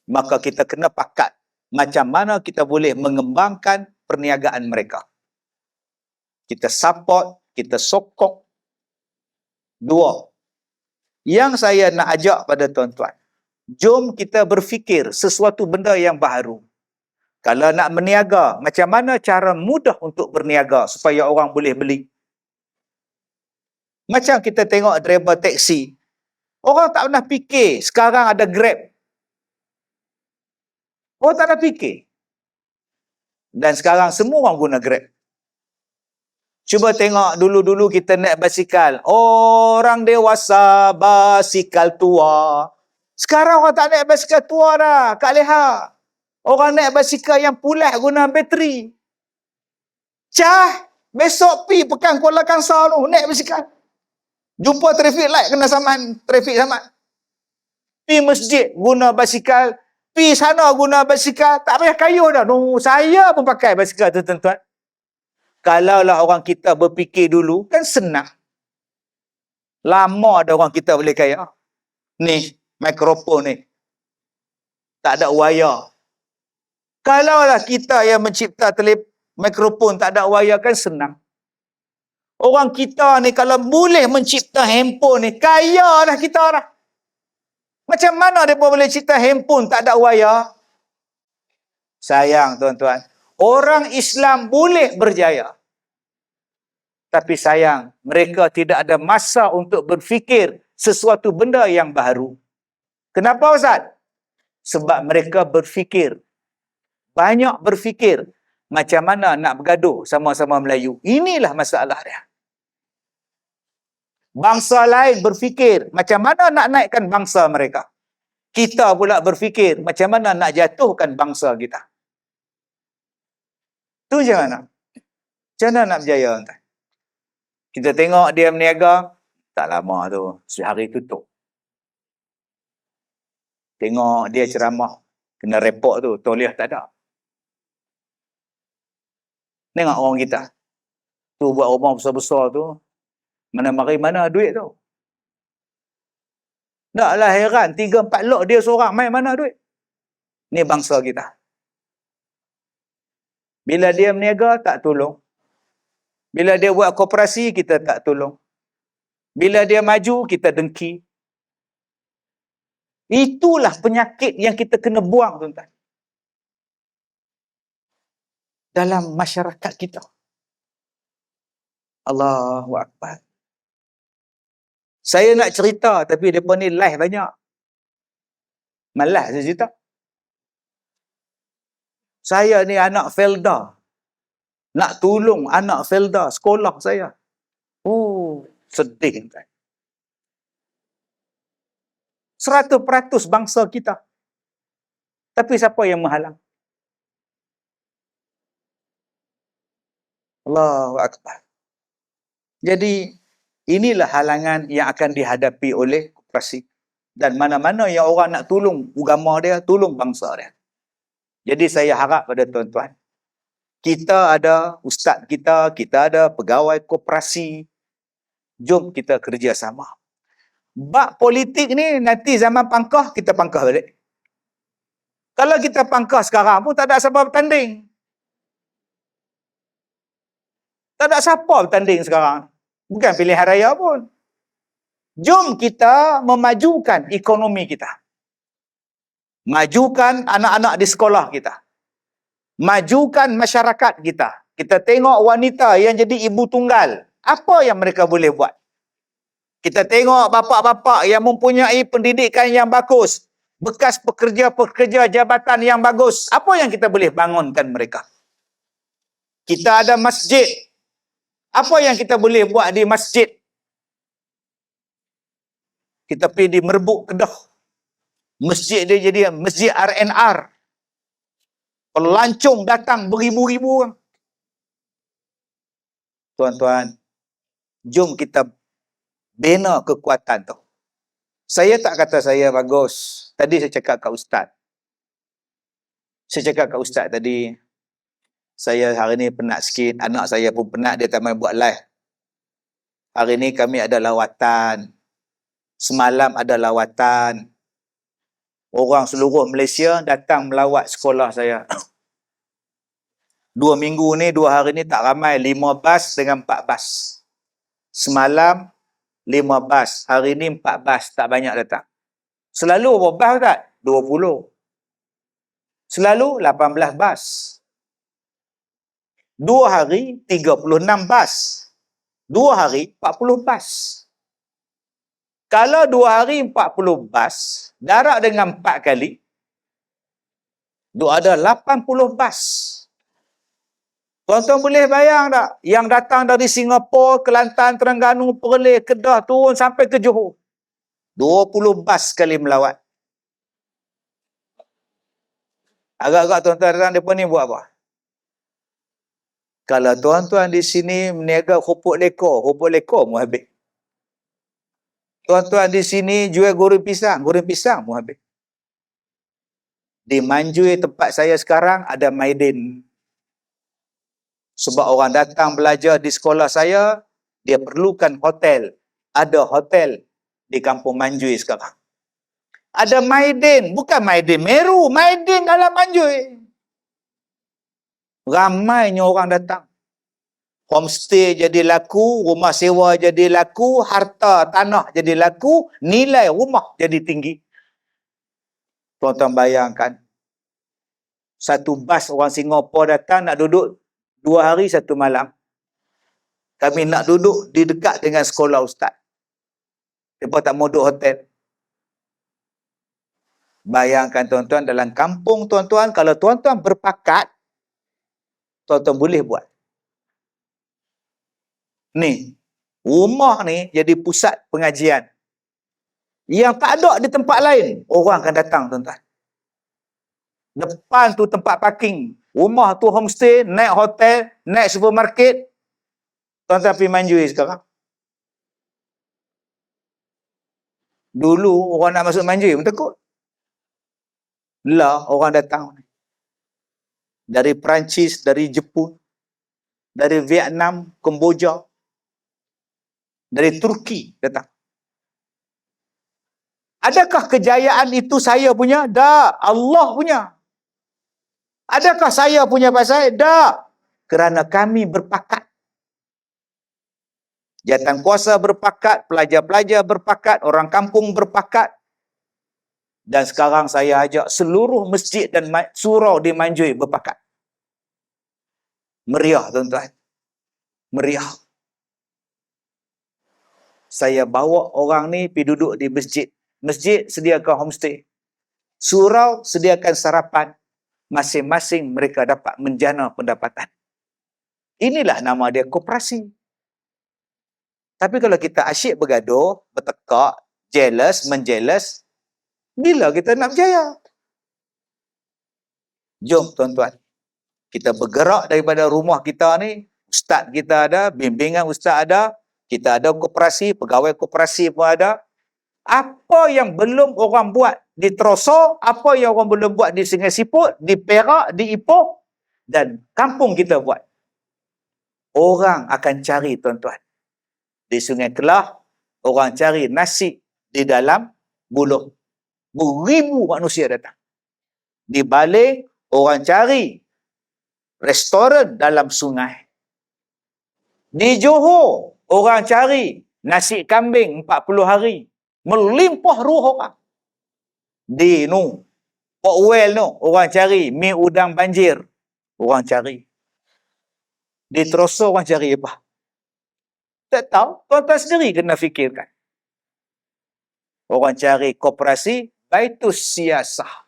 S1: Maka kita kena pakat macam mana kita boleh mengembangkan perniagaan mereka. Kita support, kita sokong. Dua, yang saya nak ajak pada tuan-tuan, jom kita berfikir sesuatu benda yang baharu. Kalau nak berniaga, macam mana cara mudah untuk berniaga supaya orang boleh beli? Macam kita tengok driver taksi. Orang tak pernah fikir sekarang ada Grab. Orang tak pernah fikir. Dan sekarang semua orang guna Grab. Cuba tengok dulu-dulu kita naik basikal. Orang dewasa basikal tua. Sekarang orang tak naik basikal tua dah. Kak Leha. Orang naik basikal yang pulat guna bateri. Cah, besok pi Pekan Kuala Kangsar tu, naik basikal. Jumpa traffic light kena saman, traffic saman. Pi masjid guna basikal, pi sana guna basikal, tak payah kayuh dah. No, saya pun pakai basikal tu tuan-tuan. Kalaulah orang kita berfikir dulu, kan senang. Lama ada orang kita boleh kaya. Ni, mikrofon ni. Tak ada wayar. Kalaulah kita yang mencipta mikrofon tak ada wayar, kan senang. Orang kita ni kalau boleh mencipta handphone ni, kaya dah kita dah. Macam mana mereka boleh cipta handphone tak ada wayar? Sayang tuan-tuan. Orang Islam boleh berjaya. Tapi sayang, mereka tidak ada masa untuk berfikir sesuatu benda yang baru. Kenapa Ustaz? Sebab mereka berfikir. Banyak berfikir. Macam mana nak bergaduh sama-sama Melayu. Inilah masalah dia. Bangsa lain berfikir macam mana nak naikkan bangsa mereka. Kita pula berfikir macam mana nak jatuhkan bangsa kita. Tu je mana. Macam mana nak berjaya? Kita tengok dia berniaga, tak lama tu, sehari tutup. Tengok dia ceramah, kena report tu, tauliah tak ada. Tengok orang kita. Tu buat rumah besar-besar tu, mana mari mana duit tu. Taklah heran, 3-4 lot dia seorang, main mana duit. Ni bangsa kita. Bila dia berniaga, tak tolong. Bila dia buat koperasi, kita tak tolong. Bila dia maju, kita dengki. Itulah penyakit yang kita kena buang, tuan-tuan. Dalam masyarakat kita. Allahu Akbar. Saya nak cerita, tapi mereka ni live banyak. Malas saya cerita. Saya ni anak Felda. Nak tolong anak Felda, sekolah saya. Oh, sedih. 100% bangsa kita. Tapi siapa yang menghalang? Allahu Akbar. Jadi, inilah halangan yang akan dihadapi oleh koperasi. Dan mana-mana yang orang nak tolong agama dia, tolong bangsa dia. Jadi saya harap pada tuan-tuan, kita ada ustaz kita ada pegawai koperasi, jom kita kerjasama. Bab politik ni nanti zaman pangkah, kita pangkah balik. Kalau kita pangkah sekarang pun tak ada siapa bertanding. Tak ada siapa bertanding sekarang. Bukan pilihan raya pun. Jom kita memajukan ekonomi kita. Majukan anak-anak di sekolah kita. Majukan masyarakat kita. Kita tengok wanita yang jadi ibu tunggal. Apa yang mereka boleh buat? Kita tengok bapa-bapa yang mempunyai pendidikan yang bagus. Bekas pekerja-pekerja jabatan yang bagus. Apa yang kita boleh bangunkan mereka? Kita ada masjid. Apa yang kita boleh buat di masjid? Kita pergi di Merbuk Kedah. Masjid dia jadi masjid RNR. Pelancong datang beribu-ribu orang. Tuan-tuan, jom kita bina kekuatan tu. Saya tak kata saya bagus. Tadi saya cakap kat ustaz. Saya cakap kat ustaz tadi, saya hari ni penat sikit. Anak saya pun penat, dia tak main buat live. Hari ni kami ada lawatan. Semalam ada lawatan. Orang seluruh Malaysia datang melawat sekolah saya. 2 minggu ni, 2 hari ni tak ramai. 5 bas dengan 4 bas. Semalam 5 bas. Hari ni 4 bas. Tak banyak datang. Selalu berapa bas tak? 20. Selalu 18 bas. 2 hari 36 bas. 2 hari 40 bas. Kalau 2 hari 40 bas, darab dengan 4 kali, ada 80 bas. Tuan-tuan boleh bayang tak? Yang datang dari Singapura, Kelantan, Terengganu, Perlis, Kedah, turun sampai ke Johor. 20 bas sekali melawat. Agak-agak tuan-tuan datang mereka ni buat apa? Kalau tuan-tuan di sini meniaga hupuk lekor mu habis. Tuan-tuan di sini jual goreng pisang mu habis. Di Manjui tempat saya sekarang ada Maidin. Sebab orang datang belajar di sekolah saya, dia perlukan hotel. Ada hotel di kampung Manjui sekarang. Ada Maidin, bukan Maidin Meru, Maidin dalam Manjui. Ramainya orang datang. Homestay jadi laku, rumah sewa jadi laku, harta tanah jadi laku, nilai rumah jadi tinggi. Tuan-tuan bayangkan, satu bas orang Singapura datang nak duduk 2 hari 1 malam. Kami nak duduk di dekat dengan sekolah ustaz. Mereka tak mau duduk hotel. Bayangkan tuan-tuan, dalam kampung tuan-tuan, kalau tuan-tuan berpakat, tuan-tuan boleh buat. Ni, rumah ni jadi pusat pengajian. Yang tak ada di tempat lain, orang akan datang tuan-tuan. Depan tu tempat parking, rumah tu homestay, naik hotel, naik supermarket. Tuan-tuan pergi Manjui sekarang. Dulu orang nak masuk Manjui pun takut. Lah orang datang. Dari Perancis, dari Jepun, dari Vietnam, Kemboja, dari Turki datang. Adakah kejayaan itu saya punya? Tak, Allah punya. Adakah saya punya pasal? Tak. Kerana kami berpakat. Jawatan kuasa berpakat, pelajar-pelajar berpakat, orang kampung berpakat. Dan sekarang saya ajak seluruh masjid dan surau di Manjui berpakat. Meriah tuan-tuan. Meriah. Saya bawa orang ni pergi duduk di masjid. Masjid sediakan homestay. Surau sediakan sarapan. Masing-masing mereka dapat menjana pendapatan. Inilah nama dia koperasi. Tapi kalau kita asyik bergaduh, bertekak, jealous, menjealous, bila kita nak berjaya? Jom tuan-tuan, kita bergerak daripada rumah kita ni. Ustaz kita ada, bimbingan ustaz ada, kita ada koperasi, pegawai koperasi pun ada. Apa yang belum orang buat di Teroso, apa yang orang belum buat di Sungai Siput, di Perak, di Ipoh, dan kampung kita buat. Orang akan cari tuan-tuan. Di Sungai Kelah, orang cari nasi di dalam buluh. Beribu manusia datang. Di Baling, orang cari restoran dalam sungai. Di Johor, orang cari nasi kambing 40 hari. Melimpah ruh orang. Di Port Well orang cari mi udang banjir. Orang cari. Di Teroso orang cari apa? Tak tahu. Tuan-tuan sendiri kena fikirkan. Orang cari koperasi, Baitus Siasah.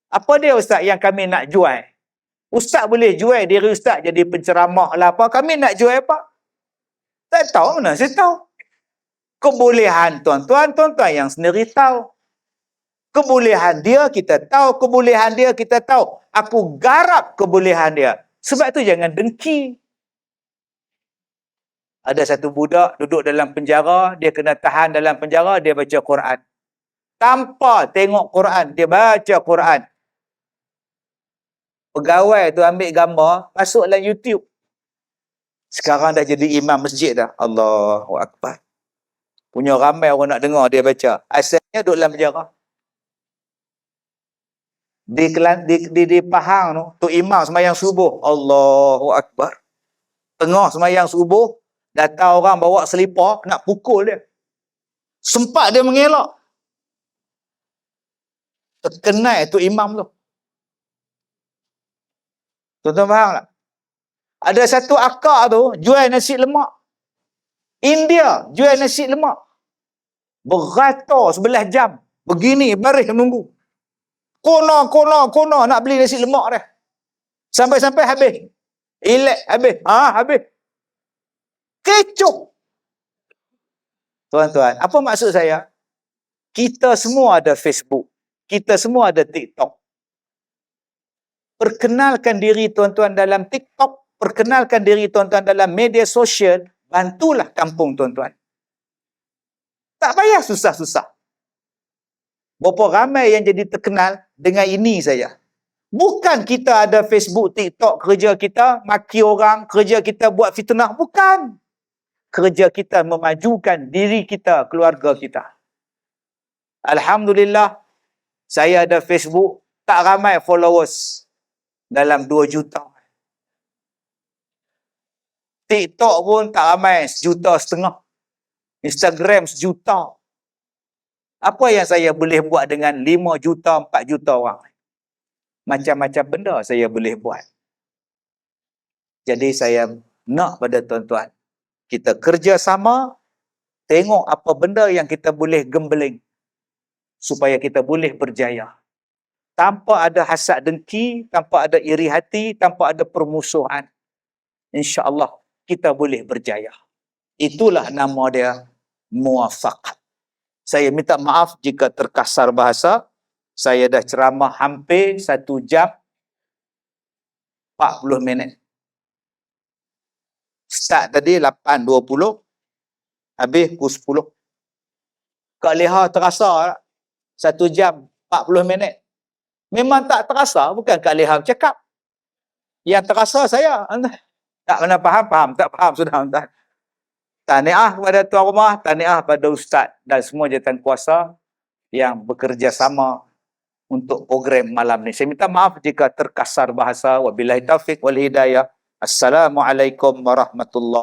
S1: Apa dia ustaz yang kami nak jual? Ustaz boleh jual diri ustaz jadi penceramah lah apa. Kami nak jual apa? Tak tahu mana saya tahu. Kebolehan tuan-tuan yang sendiri tahu. Kebolehan dia kita tahu. Kebolehan dia kita tahu. Aku garap kebolehan dia. Sebab tu jangan dengki. Ada satu budak duduk dalam penjara, dia kena tahan dalam penjara, dia baca Quran. Tanpa tengok Quran, dia baca Quran. Pegawai tu ambil gambar, masuk dalam YouTube. Sekarang dah jadi imam masjid dah. Allahu Akbar. Punya ramai orang nak dengar dia baca. Asalnya duduk dalam penjara. Di Pahang tu, Tok Imam sembahyang subuh. Allahu Akbar. Tengah sembahyang subuh, datang orang bawa selipar, nak pukul dia. Sempat dia mengelak. Terkenal Tok Imam tu. Tuan-tuan faham tak? Ada satu akak tu, jual nasi lemak. India, jual nasi lemak. Beratur 11 jam. Begini, baris menunggu. Kono, nak beli nasi lemak dia. Sampai-sampai habis. Elek habis. Habis. Kecoh. Tuan-tuan, apa maksud saya? Kita semua ada Facebook. Kita semua ada TikTok. Perkenalkan diri tuan-tuan dalam TikTok. Perkenalkan diri tuan-tuan dalam media sosial. Bantulah kampung tuan-tuan. Tak payah susah-susah. Berapa ramai yang jadi terkenal dengan ini saja. Bukan kita ada Facebook, TikTok, kerja kita maki orang, kerja kita buat fitnah. Bukan. Kerja kita memajukan diri kita, keluarga kita. Alhamdulillah, saya ada Facebook, tak ramai followers. Dalam 2 juta. TikTok pun tak ramai, 1,5 juta. Instagram 1 juta. Apa yang saya boleh buat dengan 5 juta, 4 juta orang? Macam-macam benda saya boleh buat. Jadi saya nak pada tuan-tuan, kita kerja sama, tengok apa benda yang kita boleh gembeling, supaya kita boleh berjaya. Tanpa ada hasad dengki, tanpa ada iri hati, tanpa ada permusuhan. InsyaAllah kita boleh berjaya. Itulah nama dia muwafaqah. Saya minta maaf jika terkasar bahasa. Saya dah ceramah hampir 1 jam 40 minit. Start tadi 8.20, habis pukul 10. Kak Leha terasa 1 jam 40 minit. Memang tak terasa, bukan Kak Leha cakap. Yang terasa saya. Tak pernah faham, tak faham sudah. Tahniah kepada tuan rumah, tahniah pada ustaz dan semua jawatankuasa yang bekerja sama untuk program malam ni. Saya minta maaf jika terkasar bahasa. Wabillahi taufiq wal hidayah. Assalamualaikum warahmatullahi